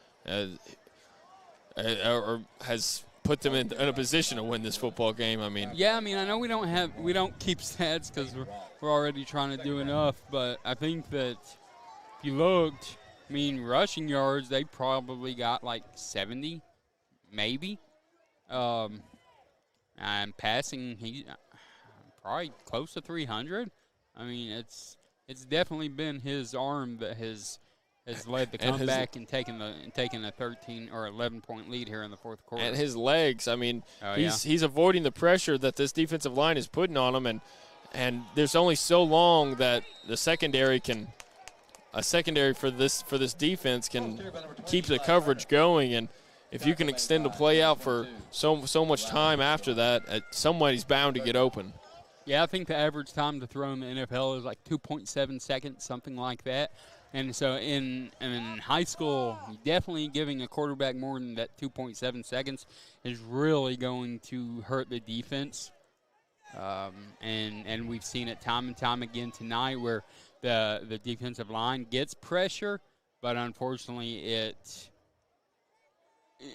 or has put them in a position to win this football game. I mean, I know we don't keep stats, because we're already trying to do enough, but I think that if you looked, rushing yards, they probably got like 70, maybe. And passing, he probably close to 300. It's definitely been his arm that has led the comeback and taken a 13 or 11-point lead here in the fourth quarter. And his legs, he's avoiding the pressure that this defensive line is putting on him, and there's only so long that the secondary for this defense can keep the coverage going, and if you can extend the play out for so much time after that, somebody's bound to get open. Yeah, I think the average time to throw in the NFL is like 2.7 seconds, something like that. And so in high school, definitely giving a quarterback more than that 2.7 seconds is really going to hurt the defense. And we've seen it time and time again tonight, where the defensive line gets pressure, but unfortunately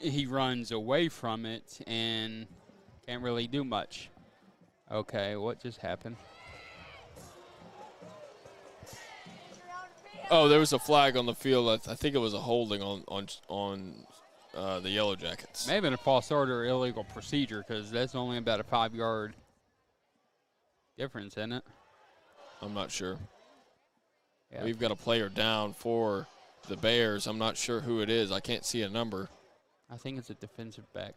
he runs away from it and can't really do much. Okay, what just happened? Oh, there was a flag on the field. I think it was a holding on the Yellowjackets. Maybe a false start or illegal procedure, because that's only about a 5-yard difference, isn't it? I'm not sure. Yeah. We've got a player down for the Bears. I'm not sure who it is. I can't see a number. I think it's a defensive back.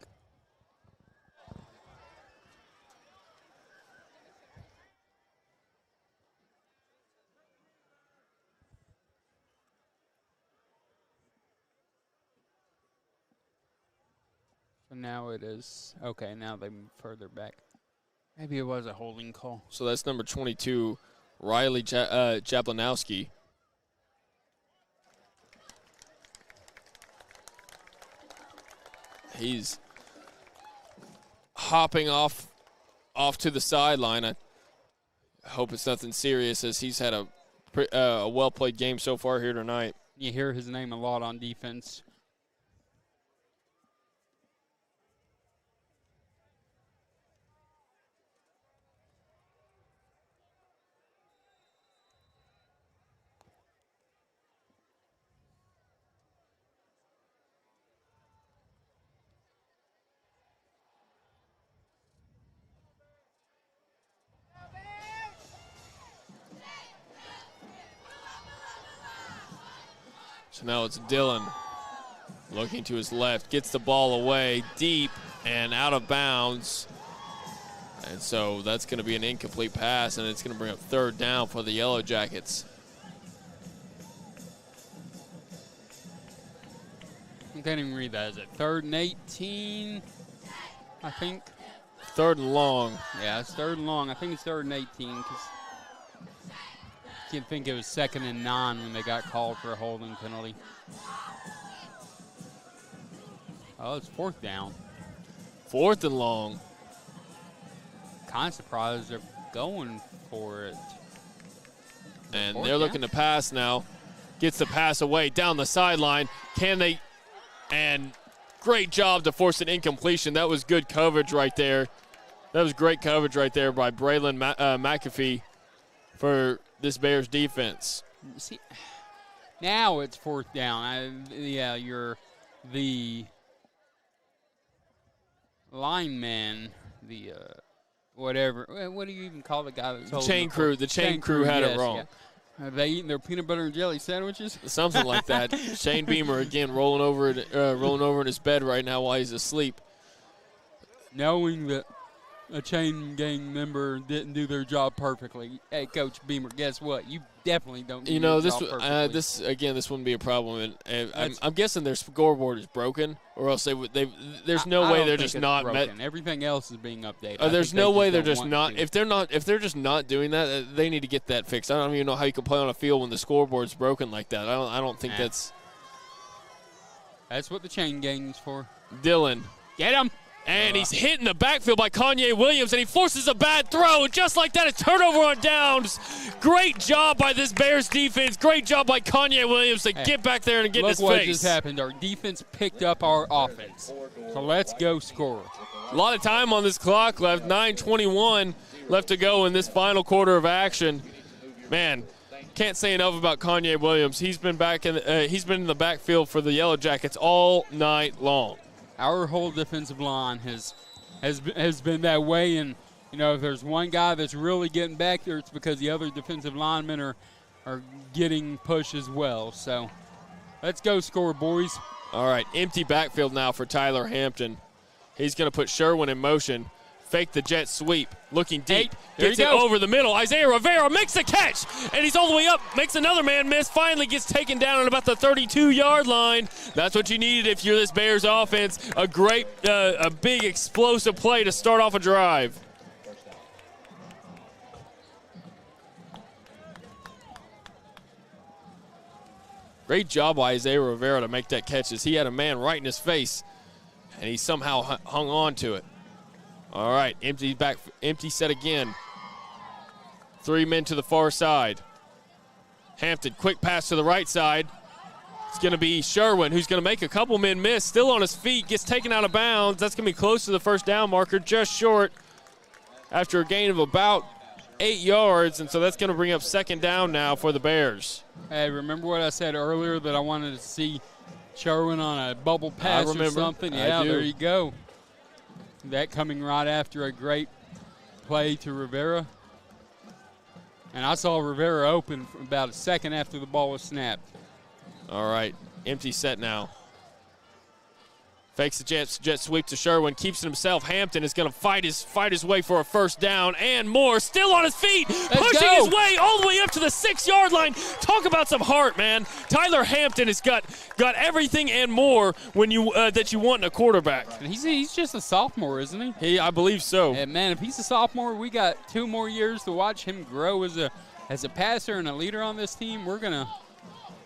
So now it is. Okay, now they move further back. Maybe it was a holding call. So that's number 22, Riley Jablanowski. He's hopping off to the sideline. I hope it's nothing serious, as he's had a well-played game so far here tonight. You hear his name a lot on defense. So now it's Dillon looking to his left, gets the ball away deep and out of bounds. And so that's going to be an incomplete pass, and it's going to bring up third down for the Yellowjackets. I can't even read that. Is it 3rd and 18, I think? 3rd and long. Yeah, it's 3rd and long. I think it's 3rd and 18 because I can't think it was 2nd and 9 when they got called for a holding penalty. Oh, it's 4th down. 4th and long. Kind of surprised they're going for it. And they're looking to pass now. Gets the pass away down the sideline. Can they? And great job to force an incompletion. That was good coverage right there. That was great coverage right there by Braylon McAfee for this Bears defense. See, now it's 4th down. You're the lineman, the whatever. What do you even call the guy that's the chain crew? The chain crew had it wrong. Yeah. Are they eating their peanut butter and jelly sandwiches? Something like that. Shane Beamer again rolling over in his bed right now while he's asleep. Knowing that a chain gang member didn't do their job perfectly. Hey, Coach Beamer, guess what? You definitely don't do your job perfectly. This wouldn't be a problem. And I'm guessing their scoreboard is broken, or else there's no way they're just not met. Everything else is being updated. There's no way they're just not. If they're just not doing that, they need to get that fixed. I don't even know how you can play on a field when the scoreboard's broken like that. I don't think that's. That's what the chain gang's for. Dillon, get him. And he's hit in the backfield by Kanye Williams, and he forces a bad throw. And just like that, a turnover on downs. Great job by this Bears defense. Great job by Kanye Williams to get back there and get in his face. Look what just happened. Our defense picked up our offense. So let's go score. A lot of time on this clock left. 9:21 left to go in this final quarter of action. Man, can't say enough about Kanye Williams. He's been in the backfield for the Yellowjackets all night long. Our whole defensive line has been that way, and if there's one guy that's really getting back there, it's because the other defensive linemen are getting pushed as well. So let's go score, boys. All right, empty backfield now for Tyler Hampton. He's going to put Sherwin in motion. Fake the jet sweep, looking deep, gets it over the middle. Isaiah Rivera makes the catch, and he's all the way up, makes another man miss, finally gets taken down at about the 32-yard line. That's what you needed if you're this Bears offense. A big explosive play to start off a drive. Great job by Isaiah Rivera to make that catch, as he had a man right in his face, and he somehow hung on to it. All right, empty set again. 3 men to the far side. Hampton, quick pass to the right side. It's going to be Sherwin, who's going to make a couple men miss. Still on his feet, gets taken out of bounds. That's going to be close to the first down marker, just short after a gain of about 8 yards. And so that's going to bring up 2nd down now for the Bears. Hey, remember what I said earlier that I wanted to see Sherwin on a bubble pass or something? Yeah, there you go. That coming right after a great play to Rivera. And I saw Rivera open about a second after the ball was snapped. All right, empty set now. Fakes the jet sweep to Sherwin, keeps it himself. Hampton is going to fight his way for a first down and more. Still on his feet, pushing his way all the way up to the 6-yard line. Talk about some heart, man. Tyler Hampton has got everything and more when you that you want in a quarterback. And he's just a sophomore, isn't he? I believe so. And man, if he's a sophomore, we got 2 more years to watch him grow as a passer and a leader on this team.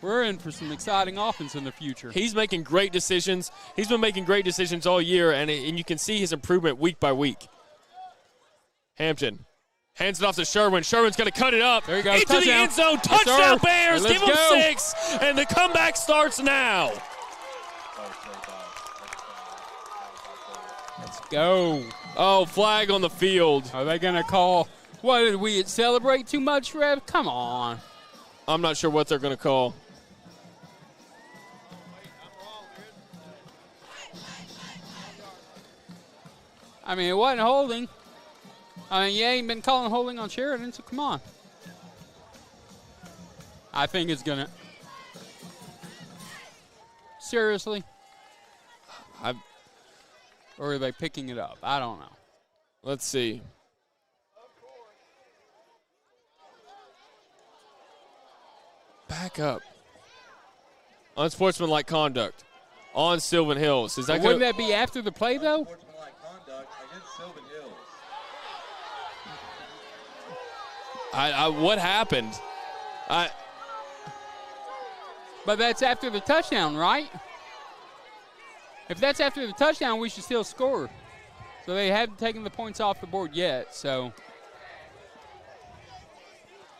We're in for some exciting offense in the future. He's making great decisions. He's been making great decisions all year, and you can see his improvement week by week. Hampton hands it off to Sherwin. Sherwin's going to cut it up. There you go. Into Touchdown. the end zone. Yes, Touchdown, sir. Bears. Let's Give them go. 6, and the comeback starts now. Let's go. Oh, flag on the field. Are they going to call? What, did we celebrate too much, Rev? Come on. I'm not sure what they're going to call. I mean, it wasn't holding. I mean, you ain't been calling holding on Sheridan, so come on. I think it's going to. Seriously? Or are they picking it up? I don't know. Let's see. Back up. Unsportsmanlike conduct on Sylvan Hills. Is that Wouldn't that be after the play, though? What happened? But that's after the touchdown, right? If that's after the touchdown, we should still score. So they haven't taken the points off the board yet, so.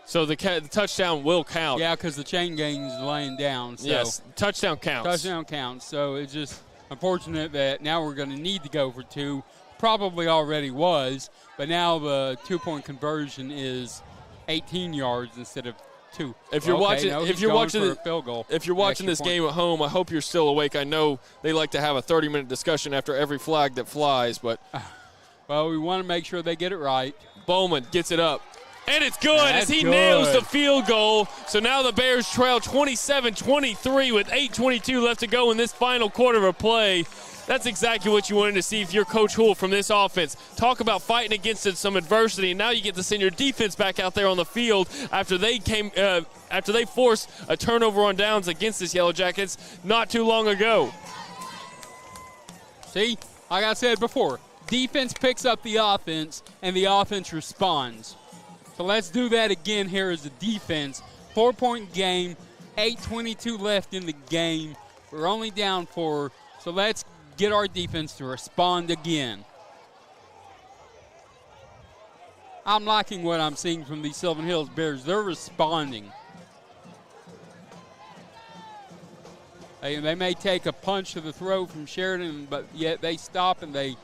So the touchdown will count. Yeah, because the chain gang is laying down. So yes, touchdown counts. Touchdown counts. So it's just unfortunate that now we're going to need to go for 2. Probably already was, but now the 2-point conversion is 18 yards instead of 2. If you're watching this point. game at home, I hope you're still awake. I know they like to have a 30-minute discussion after every flag that flies, but well, we want to make sure they get it right. Bowman gets it up. And it's good as he nails the field goal. So now the Bears trail 27-23 with 8:22 left to go in this final quarter of play. That's exactly what you wanted to see if you're Coach Houle from this offense. Talk about fighting against some adversity, and now you get to send your defense back out there on the field after they forced a turnover on downs against this Yellowjackets not too long ago. See, like I said before, defense picks up the offense, and the offense responds. So let's do that again here as a defense. 4-point game, 8:22 left in the game. We're only down 4, so let's get our defense to respond again. I'm liking what I'm seeing from these Sylvan Hills Bears. They're responding. They may take a punch to the throat from Sheridan, but yet they stop and they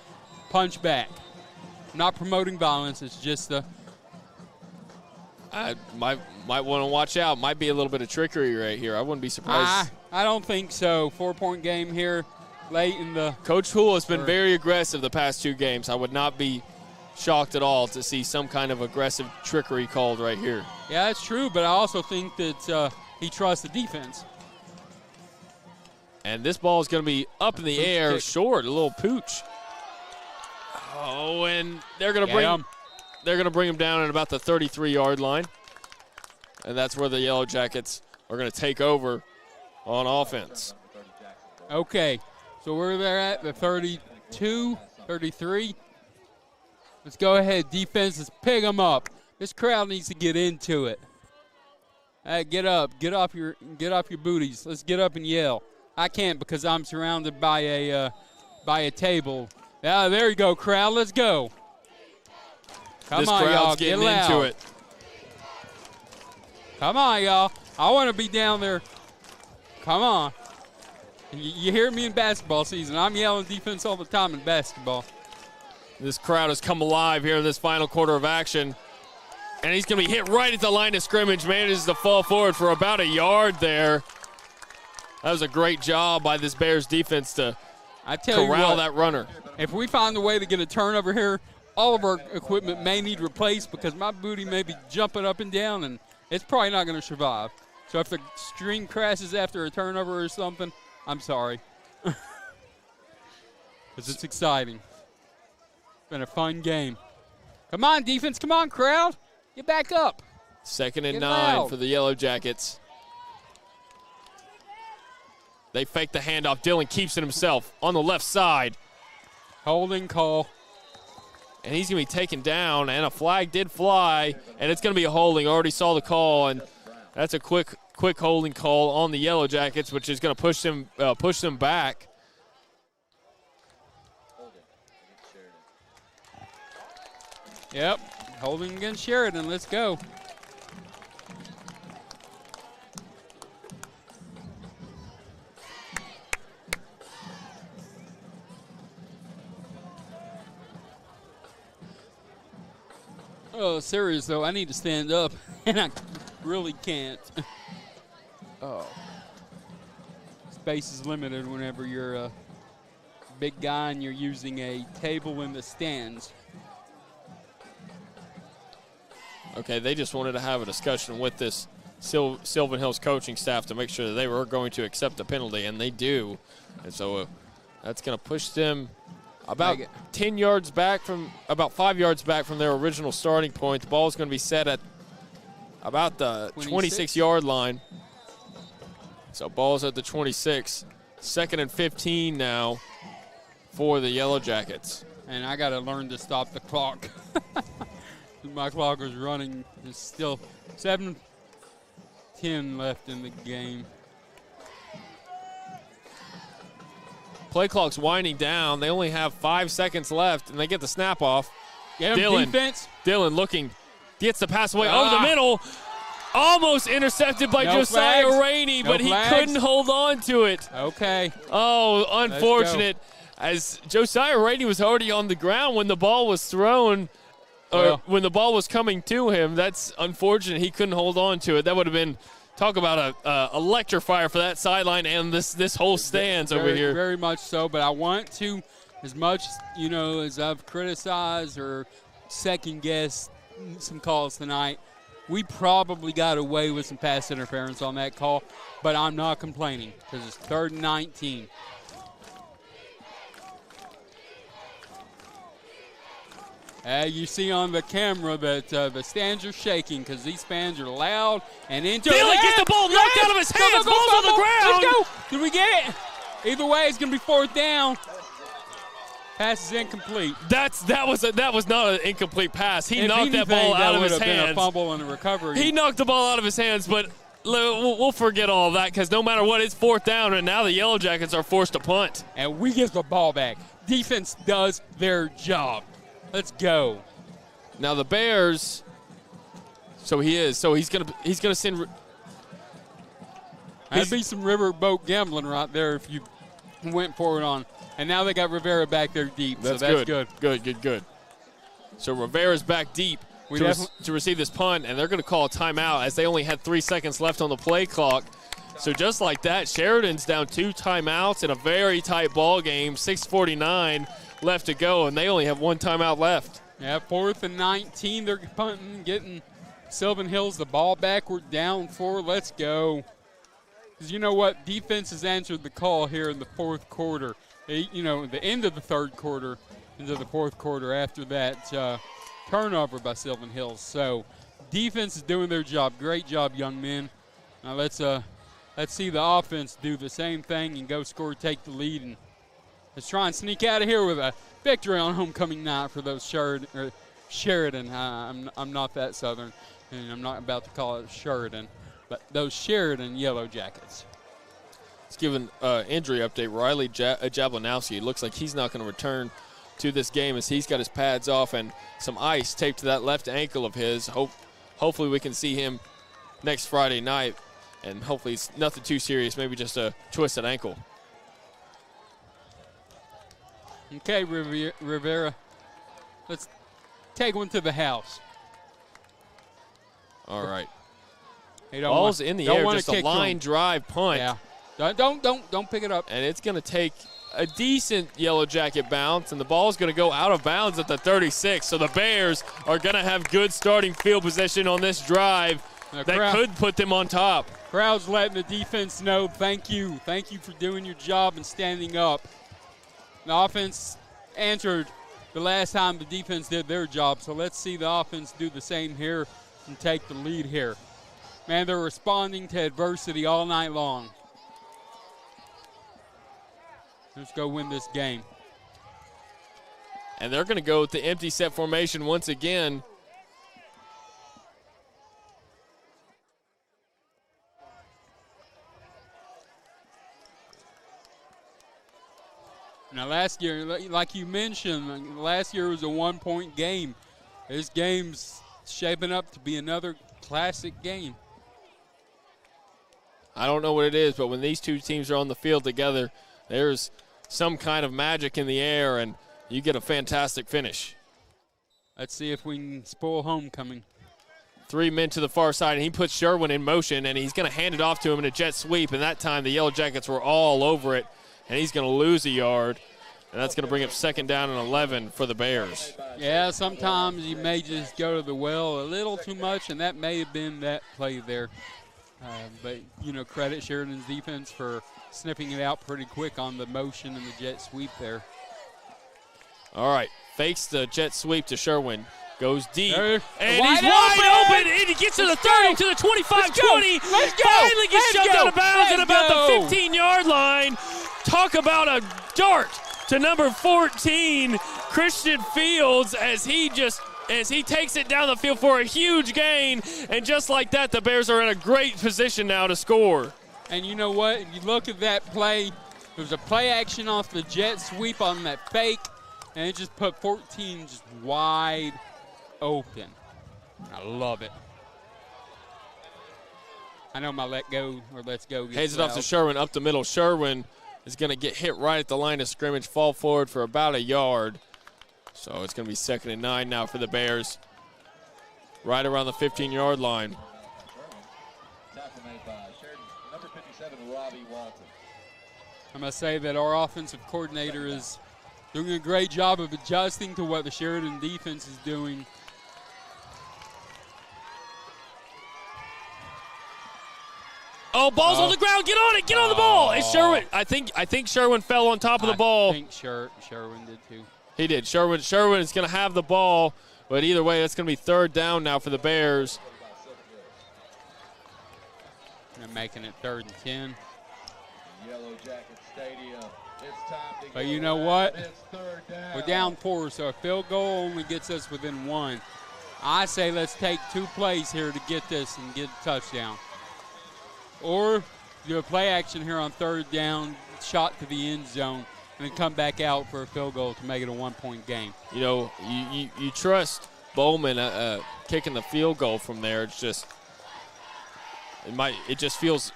punch back. I'm not promoting violence. It's just the. I might want to watch out. Might be a little bit of trickery right here. I wouldn't be surprised. I don't think so. 4-point game here late in the. Coach Houle has been very aggressive the past 2 games. I would not be shocked at all to see some kind of aggressive trickery called right here. Yeah, that's true, but I also think that he trusts the defense. And this ball is going to be up in the air, short, a little pooch. Oh, and they're going to bring him down at about the 33-yard line. And that's where the Yellowjackets are going to take over on offense. Okay, so where they're at, the 32, 33. Let's go ahead, defense, let's pick them up. This crowd needs to get into it. Hey, get up, get off your booties. Let's get up and yell. I can't because I'm surrounded by a table. Yeah, there you go, crowd. Let's go. Come on, y'all. Get loud. Into it. Come on, y'all. I want to be down there. Come on. You hear me in basketball season. I'm yelling defense all the time in basketball. This crowd has come alive here in this final quarter of action. And he's going to be hit right at the line of scrimmage. Manages to fall forward for about a yard there. That was a great job by this Bears defense to corral that runner. If we find a way to get a turnover here, all of our equipment may need replaced because my booty may be jumping up and down, and it's probably not going to survive. So if the string crashes after a turnover or something, I'm sorry. Because it's exciting. It's been a fun game. Come on, defense. Come on, crowd. Get back up. 2nd and Get 9 loud. for the Yellowjackets. They fake the handoff. Dylan keeps it himself on the left side. Holding call. And he's going to be taken down, and a flag did fly, and it's going to be a holding. Already saw the call, and that's a quick holding call on the Yellowjackets, which is going to push them back. Yep, holding against Sheridan. Let's go. Oh, serious though, I need to stand up, and I really can't. Oh. Space is limited whenever you're a big guy and you're using a table in the stands. Okay, they just wanted to have a discussion with this Sylvan Hills coaching staff to make sure that they were going to accept the penalty, and they do. And so that's going to push them about 10 yards back from, about 5 yards back from their original starting point. The ball is going to be set at about the 26-yard line. So ball's at the 26. 2nd and 15 now for the Yellowjackets. And I got to learn to stop the clock. My clock is running. There's still 7:10 left in the game. Play clock's winding down. They only have 5 seconds left, and they get the snap off. Defense. Dylan looking, gets the pass away over the middle. Almost intercepted by Josiah Rainey, but he couldn't hold on to it. Okay. Oh, unfortunate. As Josiah Rainey was already on the ground when the ball was thrown, or when the ball was coming to him. That's unfortunate. He couldn't hold on to it. That would have been, talk about a electrifier for that sideline and this whole stands over here. Very much so, but I want to, as much, as I've criticized or second-guessed some calls tonight, we probably got away with some pass interference on that call, but I'm not complaining because it's 3rd and 19. You see on the camera that the stands are shaking because these fans are loud and into Dylan gets the ball knocked out of his hands. Ball's on the ground. Let's go. Did we get it? Either way, it's going to be 4th down. Pass is incomplete. That was not an incomplete pass. He knocked that ball out of his hands. Been a fumble and a recovery. He knocked the ball out of his hands, but we'll forget all of that because no matter what, it's 4th down, and now the Yellowjackets are forced to punt. And we get the ball back. Defense does their job. Let's go. Now the Bears. So he's gonna send. That'd be some riverboat gambling right there if you went forward on. And now they got Rivera back there deep. That's good. Good. So Rivera's back deep to receive this punt, and they're going to call a timeout as they only had 3 seconds left on the play clock. So just like that, Sheridan's down 2 timeouts in a very tight ball game. 6:49 left to go, and they only have 1 timeout left. Yeah, 4th and 19. They're punting, getting Sylvan Hills the ball back. We're down 4. Let's go. Because you know what? Defense has answered the call here in the 4th quarter. The end of the 3rd quarter into the 4th quarter after that turnover by Sylvan Hills. So defense is doing their job. Great job, young men. Now let's see the offense do the same thing and go score, take the lead, and let's try and sneak out of here with a victory on homecoming night for those Sheridan. I'm not that Southern, and I'm not about to call it Sheridan, but those Sheridan Yellowjackets. Let's give an injury update. Riley Jablanowski, it looks like he's not going to return to this game as he's got his pads off and some ice taped to that left ankle of his. Hopefully we can see him next Friday night, and hopefully it's nothing too serious, maybe just a twisted ankle. Okay, Rivera, let's take one to the house. All right. Ball's in the air, just a line drive punt. Yeah. Don't pick it up. And it's going to take a decent Yellow Jacket bounce, and the ball's going to go out of bounds at the 36. So the Bears are going to have good starting field position on this drive that could put them on top. Crowd's letting the defense know, thank you. Thank you for doing your job and standing up. The offense answered the last time the defense did their job, so let's see the offense do the same here and take the lead here. Man, they're responding to adversity all night long. Let's go win this game. And they're going to go with the empty set formation once again. Now, last year, like you mentioned, last year was a one-point game. This game's shaping up to be another classic game. I don't know what it is, but when these two teams are on the field together, there's some kind of magic in the air, and you get a fantastic finish. Let's see if we can spoil homecoming. 3 men to the far side, and he puts Sherwin in motion, and he's going to hand it off to him in a jet sweep, and that time the Yellow Jackets were all over it, and he's going to lose a yard, and that's going to bring up 2nd down and 11 for the Bears. Yeah, sometimes you may just go to the well a little too much, and that may have been that play there. But, you know, credit Sheridan's defense for sniffing it out pretty quick on the motion and the jet sweep there. All right, fakes the jet sweep to Sherwin. Goes deep, and wide he's wide open, and he gets to the 30, to the 25-20. Finally gets shoved out of bounds at about the 15-yard line. Talk about a dart to number 14, Christian Fields, as he takes it down the field for a huge gain. And just like that, the Bears are in a great position now to score. And you know what? You look at that play. There's a play action off the jet sweep on that fake, and it just put 14 just wide open. I love it. I know my let's go. Hands it off to Sherwin up the middle. Sherwin is going to get hit right at the line of scrimmage, fall forward for about a yard. So it's going to be 2nd and 9 now for the Bears. Right around the 15-yard line. Tackle made by Sheridan, number 57, Robbie Walton. I must say that our offensive coordinator is doing a great job of adjusting to what the Sheridan defense is doing. Oh, ball's on the ground. Get on it. Get on the ball. It's Sherwin. I think Sherwin fell on top of the ball. I think Sherwin did too. He did. Sherwin is going to have the ball, but either way, it's going to be 3rd down now for the Bears. They're making it 3rd and 10. Yellowjacket Stadium. It's time to but you know what? We're down 4, so a field goal only gets us within 1. I say let's take 2 plays here to get this and get a touchdown. Or do a play action here on 3rd down, shot to the end zone, and then come back out for a field goal to make it a 1-point game. You know, you trust Bowman kicking the field goal from there. It's just it just feels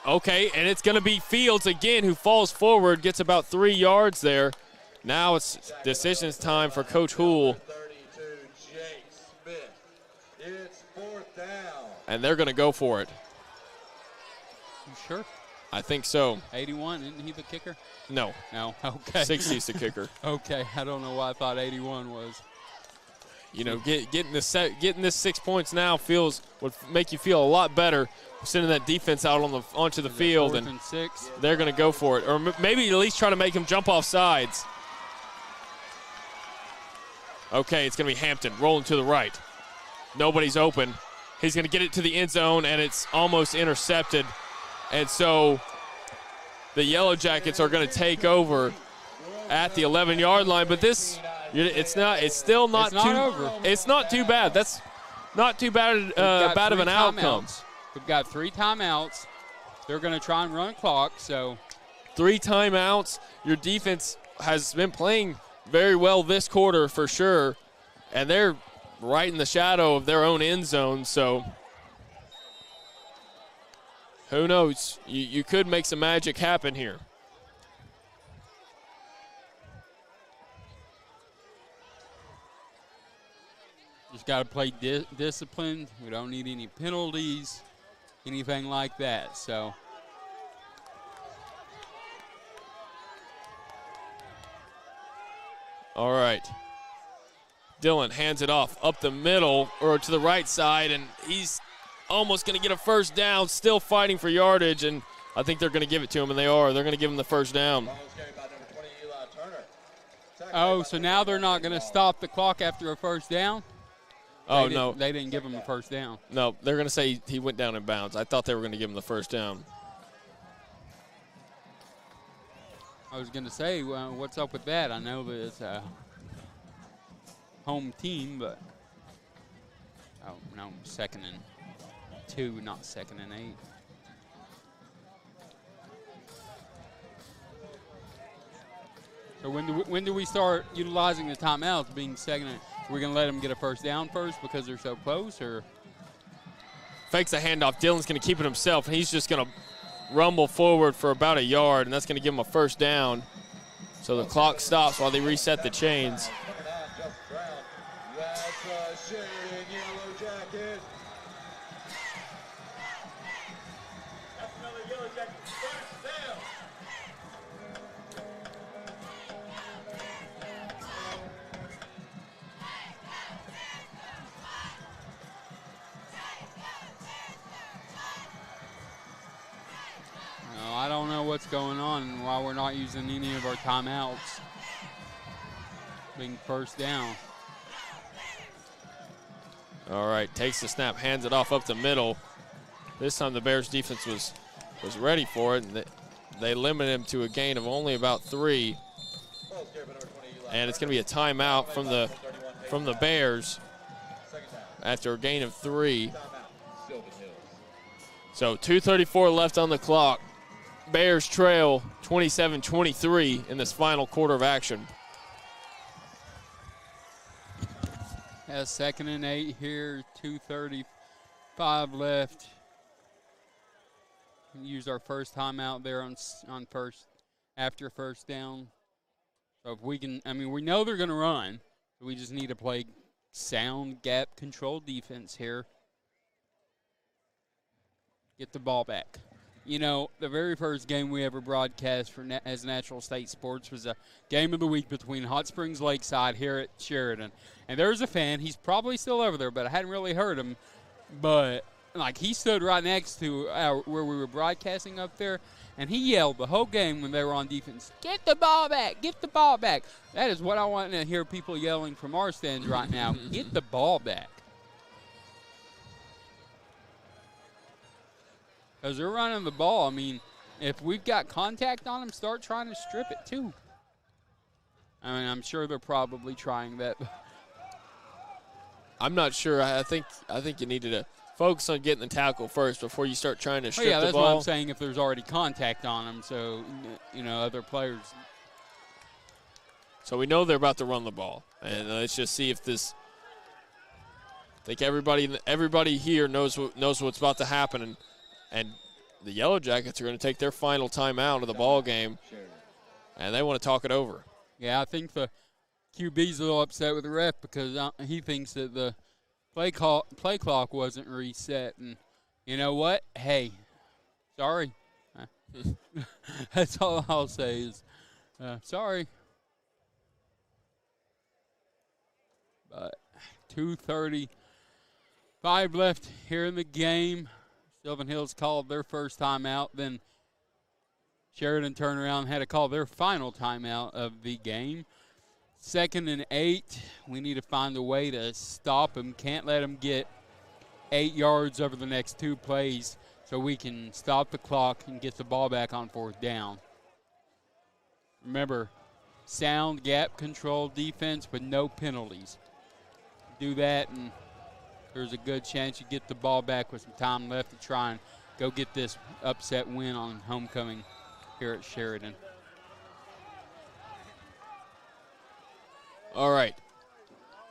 okay, and it's going to be Fields again who falls forward, gets about 3 yards there. Now it's decisions time for Coach Houle. It's 4th down. And they're going to go for it. You sure? I think so. 81, isn't he the kicker? No. No, okay. 60's the kicker. Okay, I don't know why I thought 81 was. You know, getting this 6 points now would make you feel a lot better. Sending that defense out onto the field, and 6? They're going to go for it, or maybe at least try to make him jump off sides. Okay, it's going to be Hampton rolling to the right. Nobody's open. He's going to get it to the end zone, and it's almost intercepted. And so the Yellow Jackets are going to take over at the 11-yard line. But it's still not too bad. That's not too bad of an outcome. We've got 3 timeouts. They're going to try and run clock. So 3 timeouts. Your defense has been playing very well this quarter for sure, and they're right in the shadow of their own end zone. So who knows? You could make some magic happen here. Just got to play disciplined. We don't need any penalties, anything like that. So All right. Dylan hands it off up the middle or to the right side, and he's almost going to get a first down, still fighting for yardage, and I think they're going to give it to him, and they are. They're going to give him the first down. Oh, so now they're not going to stop the clock after a first down? Oh, no. They didn't give him a first down. No, they're going to say he went down in bounds. I thought they were going to give him the first down. I was going to say, well, what's up with that? I know that it's a home team, but oh, no, 2nd and 2, not 2nd and 8. So when do we start utilizing the timeouts being 2nd and we're going to let them get a first down first because they're so close, or? Fakes a handoff. Dylan's going to keep it himself, and he's just going to rumble forward for about a yard, and that's going to give him a first down. So the clock stops while they reset the chains. That's Sheridan Yellowjackets. That's another Yellowjackets first down. I don't know what's going on and why we're not using any of our timeouts. Being first down. All right, takes the snap, hands it off up the middle. This time the Bears defense was ready for it, and they limited him to a gain of only about 3. And it's going to be a timeout from the Bears after a gain of 3. So 2:34 left on the clock. Bears trail 27-23 in this final quarter of action. 2nd and 8 here, 2:35 left. Use our first timeout there on first, after first down. So if we can, I mean, we know they're going to run. So we just need to play sound gap control defense here. Get the ball back. You know, the very first game we ever broadcast as Natural State Sports was a game of the week between Hot Springs Lakeside here at Sheridan. And there's a fan. He's probably still over there, but I hadn't really heard him. But, like, he stood right next to where we were broadcasting up there, and he yelled the whole game when they were on defense, "Get the ball back, get the ball back." That is what I want to hear people yelling from our stands right now. Get the ball back. Because they're running the ball. I mean, if we've got contact on them, start trying to strip it too. I mean, I'm sure they're probably trying that. I'm not sure. I think you needed to focus on getting the tackle first before you start trying to strip the ball. Yeah, that's what I'm saying, if there's already contact on them, so, you know, other players. So we know they're about to run the ball. And let's just see if this – I think everybody here knows what's about to happen. And the Yellowjackets are going to take their final timeout of the ball game, and they want to talk it over. Yeah, I think the QB's a little upset with the ref because he thinks that the play clock wasn't reset. And you know what? Hey, sorry. That's all I'll say is sorry. But 2:35 left here in the game. Sylvan Hills called their first timeout. Then Sheridan turned around and had to call their final timeout of the game. 2nd and 8. We need to find a way to stop them. Can't let them get 8 yards over the next 2 plays so we can stop the clock and get the ball back on 4th down. Remember, sound gap control defense with no penalties. Do that and there's a good chance you get the ball back with some time left to try and go get this upset win on homecoming here at Sheridan. All right.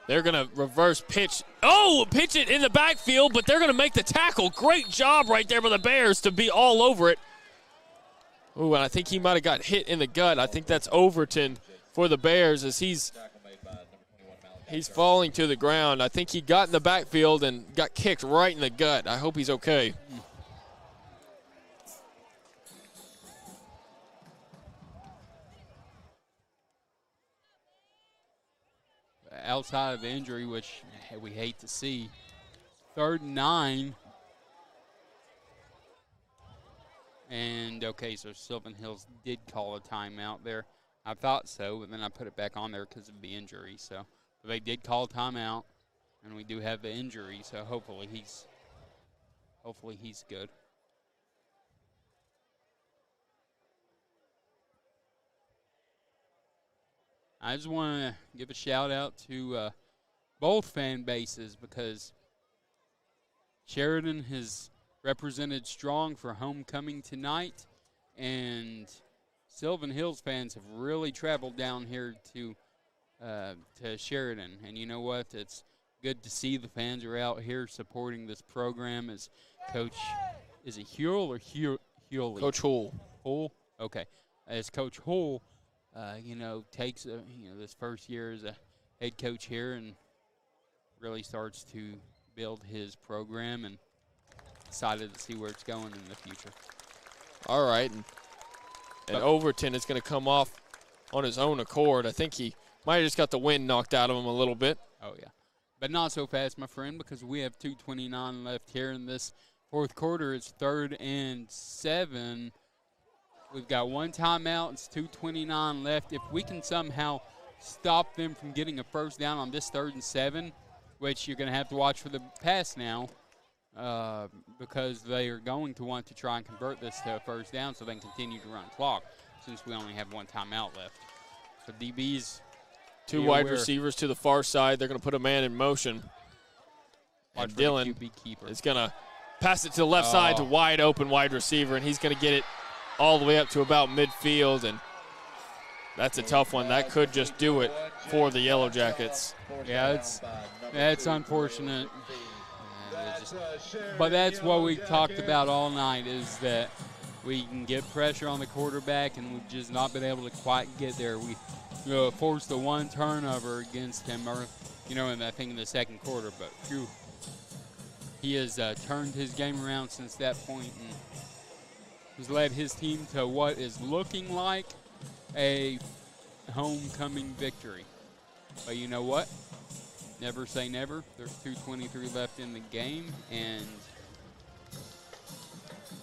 They're going to reverse pitch. Oh, pitch it in the backfield, but they're going to make the tackle. Great job right there by the Bears to be all over it. Ooh, and I think he might have got hit in the gut. I think that's Overton for the Bears as he's falling to the ground. I think he got in the backfield and got kicked right in the gut. I hope he's okay. outside of the injury, which we hate to see. 3rd and 9. And, okay, so Sylvan Hills did call a timeout there. I thought so, but then I put it back on there because of the injury. So but they did call a timeout, and we do have the injury, so hopefully he's good. I just want to give a shout out to both fan bases because Sheridan has represented strong for homecoming tonight, and Sylvan Hills fans have really traveled down here to Sheridan. And you know what? It's good to see the fans are out here supporting this program as Coach, is it Huell or Hewley? Coach Huell. Huell? Okay. As Coach Huell, takes this first year as a head coach here and really starts to build his program, and excited to see where it's going in the future. All right, and Overton is going to come off on his own accord. I think he might have just got the wind knocked out of him a little bit. Oh, yeah. But not so fast, my friend, because we have 2:29 left here in this fourth quarter. It's 3rd and 7. We've got one timeout. It's 2:29 left. If we can somehow stop them from getting a first down on this 3rd and 7, which you're going to have to watch for the pass now, because they are going to want to try and convert this to a first down so they can continue to run clock since we only have one timeout left. So DBs. Two wide receivers to the far side. They're going to put a man in motion. And Dylan is going to pass it to the left side to wide open wide receiver, and he's going to get it all the way up to about midfield, and that's a tough one. That could just do it for the Yellowjackets. Yeah, it's unfortunate. But that's what we talked about all night, is that we can get pressure on the quarterback, and we've just not been able to quite get there. We forced the one turnover against him, in I think in the second quarter, but phew, he has turned his game around since that point and has led his team to what is looking like a homecoming victory. But you know what? Never say never. There's 2:23 left in the game, and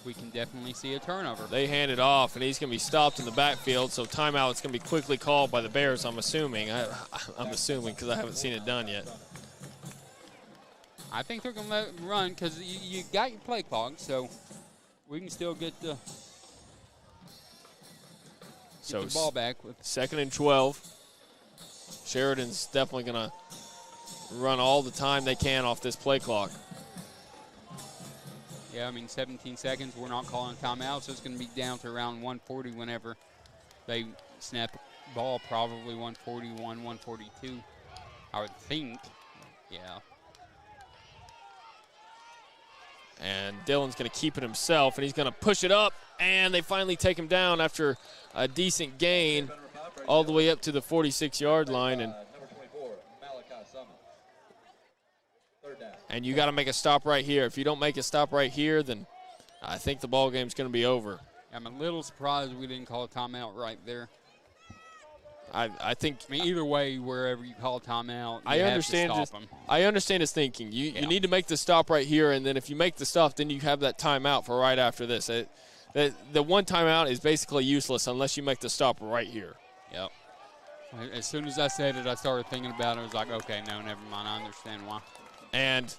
we can definitely see a turnover. They hand it off, and he's going to be stopped in the backfield, so timeout is going to be quickly called by the Bears, I'm assuming. I'm assuming because I haven't seen it done yet. I think they're going to let it run because you got your play clock, so we can still get the ball back. With 2nd and 12. Sheridan's definitely going to run all the time they can off this play clock. Yeah, 17 seconds. We're not calling timeout, so it's going to be down to around 140 whenever they snap the ball, probably 141, 142, I would think. Yeah. And Dylan's going to keep it himself, and he's going to push it up, and they finally take him down after a decent gain all the way up to the 46-yard line. And you got to make a stop right here. If you don't make a stop right here, then I think the ball game's going to be over. I'm a little surprised we didn't call a timeout right there. I think either way, wherever you call a timeout, I understand. I understand his thinking. You need to make the stop right here, and then if you make the stop, then you have that timeout for right after this. The one timeout is basically useless unless you make the stop right here. Yep. As soon as I said it, I started thinking about it. I was like, okay, no, never mind. I understand why. And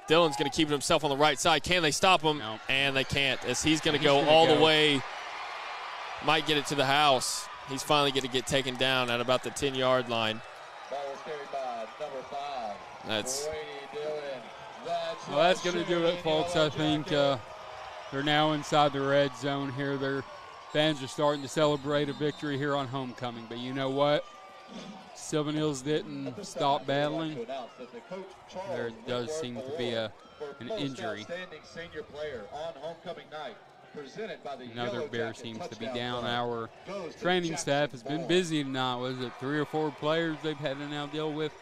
Dylan's going to keep it himself on the right side. Can they stop him? No. And they can't, as he's going to go all the way. Might get it to the house. He's finally going to get taken down at about the 10-yard line. Ball was carried by number 5. That's going to do it, folks. I think they're now inside the red zone here. Their fans are starting to celebrate a victory here on homecoming. But you know what? Sylvan Hills didn't stop battling. There does seem to be an injury. Another Bear seems to be down. Our training staff has been busy tonight. Was it 3 or 4 players they've had to now deal with?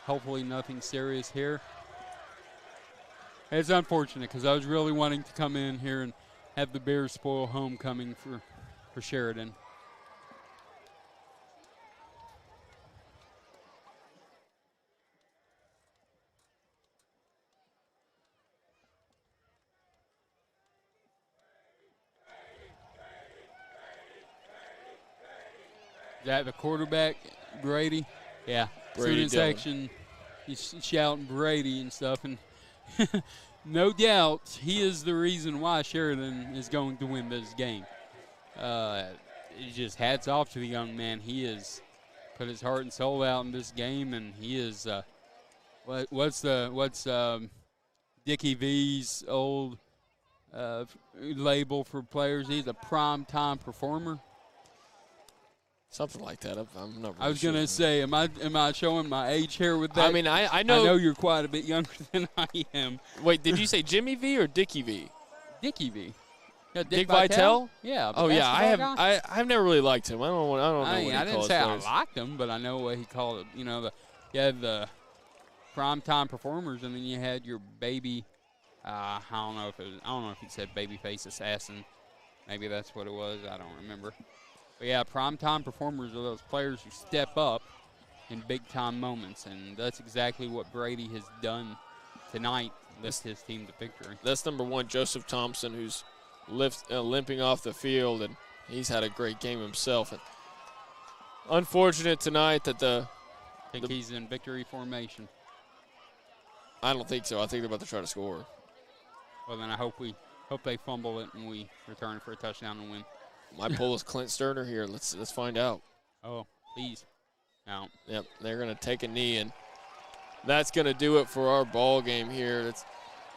Hopefully nothing serious here. It's unfortunate because I was really wanting to come in here and have the Bears spoil homecoming for Sheridan. that the quarterback, Brady? Yeah. Brady Student section, he's shouting Brady and stuff. And no doubt he is the reason why Sheridan is going to win this game. Just hats off to the young man. He has put his heart and soul out in this game, and he is what's Dickie V's old label for players? He's a prime-time performer. Something like that. I'm not really I was going to say, am I showing my age here with that? I mean, I know. I know you're quite a bit younger than I am. Wait, did you say Jimmy V or Dickie V? Dickie V. Yeah, Dick Vitale? Yeah. Oh yeah, I've never really liked him. I don't know. I didn't say I liked him, but I know what he called it. You know, you had the primetime performers, and then you had your baby. I don't know if he said babyface assassin. Maybe that's what it was. I don't remember. But yeah, primetime performers are those players who step up in big-time moments, and that's exactly what Brady has done tonight. Lift his team to victory. That's number 1, Joseph Thompson, who's limping off the field, and he's had a great game himself. And unfortunate tonight that I think he's in victory formation. I don't think so. I think they're about to try to score. Well, then I hope they fumble it and we return for a touchdown and win. My pull is Clint Sterner here. Let's find out. Oh, please. No. Yep, they're going to take a knee, and that's going to do it for our ball game here. It's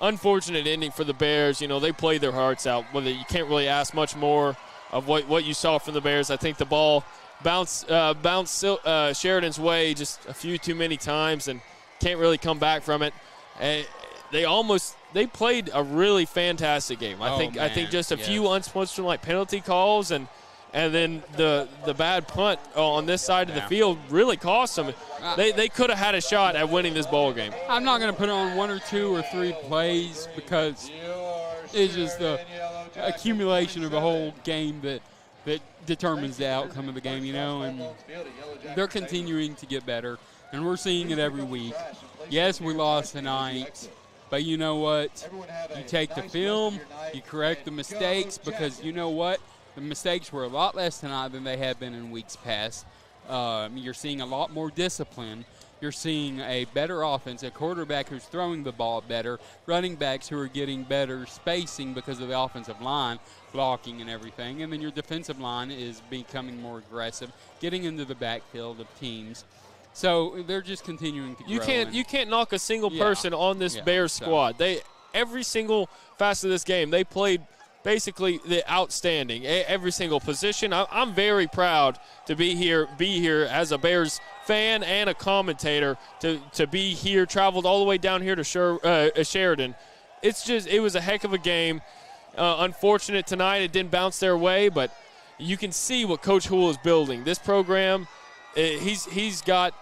unfortunate ending for the Bears. You know, they played their hearts out. Whether you can't really ask much more of what you saw from the Bears. I think the ball bounced Sheridan's way just a few too many times and can't really come back from it. They played a really fantastic game. I think just a few unsportsmanlike penalty calls and then the bad punt on this side of the field really cost them. They could have had a shot at winning this ball game. I'm not going to put on 1 or 2 or 3 plays because it's just the accumulation of a whole game that determines the outcome of the game, you know, and they're continuing to get better, and we're seeing it every week. Yes, we lost tonight. But you know what? You take the film, you correct the mistakes, because you know what? The mistakes were a lot less tonight than they have been in weeks past. You're seeing a lot more discipline. You're seeing a better offense, a quarterback who's throwing the ball better, running backs who are getting better spacing because of the offensive line, blocking and everything. And then your defensive line is becoming more aggressive, getting into the backfield of teams. So they're just continuing to grow. You can't knock a single person on this Bears squad. Every single facet of this game, they played basically the outstanding. Every single position. I'm very proud to be here as a Bears fan and a commentator to be here. Traveled all the way down here to Sheridan. It was a heck of a game. Unfortunate tonight, it didn't bounce their way, but you can see what Coach Houle is building. This program. He's got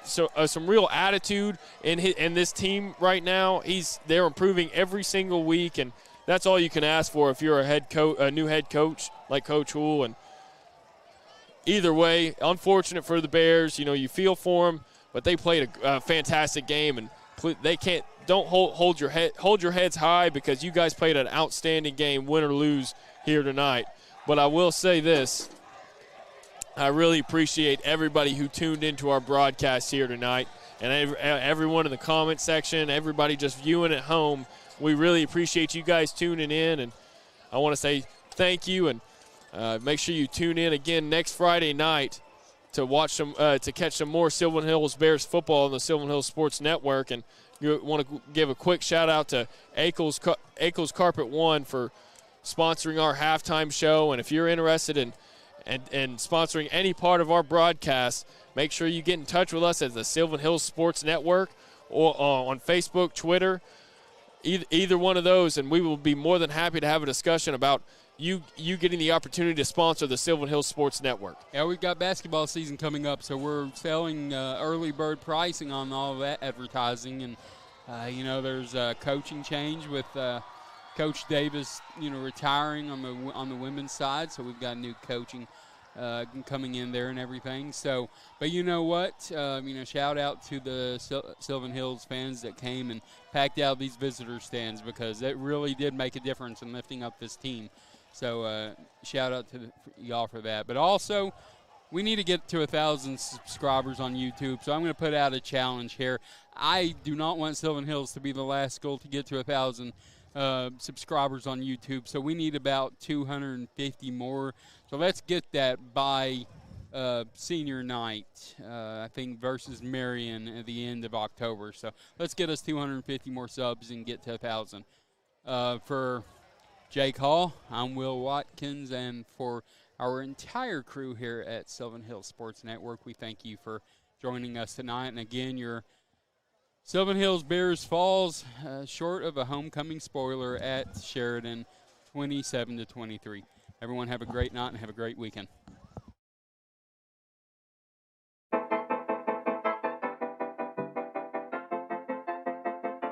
some real attitude in this team right now. They're improving every single week, and that's all you can ask for if you're a new head coach like Coach Houle. And either way, unfortunate for the Bears. You know, you feel for them, but they played a fantastic game, and don't hold your heads high because you guys played an outstanding game, win or lose here tonight. But I will say this. I really appreciate everybody who tuned into our broadcast here tonight, and everyone in the comment section, everybody just viewing at home. We really appreciate you guys tuning in, and I want to say thank you, and make sure you tune in again next Friday night to catch some more Sylvan Hills Bears football on the Sylvan Hills Sports Network. And you want to give a quick shout out to Akel's Carpet One for sponsoring our halftime show, and if you're interested in and sponsoring any part of our broadcast, make sure you get in touch with us at the Sylvan Hills Sports Network or on Facebook, Twitter, either one of those, and we will be more than happy to have a discussion about you getting the opportunity to sponsor the Sylvan Hills Sports Network. Yeah, we've got basketball season coming up, so we're selling early bird pricing on all of that advertising, and there's a coaching change with Coach Davis, retiring on the women's side, so we've got new coaching coming in there and everything. So, but you know what? Shout out to the Sylvan Hills fans that came and packed out these visitor stands because it really did make a difference in lifting up this team. So, shout out to y'all for that. But also, we need to get to 1,000 subscribers on YouTube, so I'm going to put out a challenge here. I do not want Sylvan Hills to be the last school to get to 1,000 subscribers on YouTube, so we need about 250 more. So let's get that by senior night, I think, versus Marion at the end of October. So let's get us 250 more subs and get to 1,000. For Jake Hall, I'm Will Watkins, and for our entire crew here at Sylvan Hills Sports Network, we thank you for joining us tonight. And again, your Sylvan Hills Bears falls short of a homecoming spoiler at Sheridan, 27-23. Everyone have a great night and have a great weekend.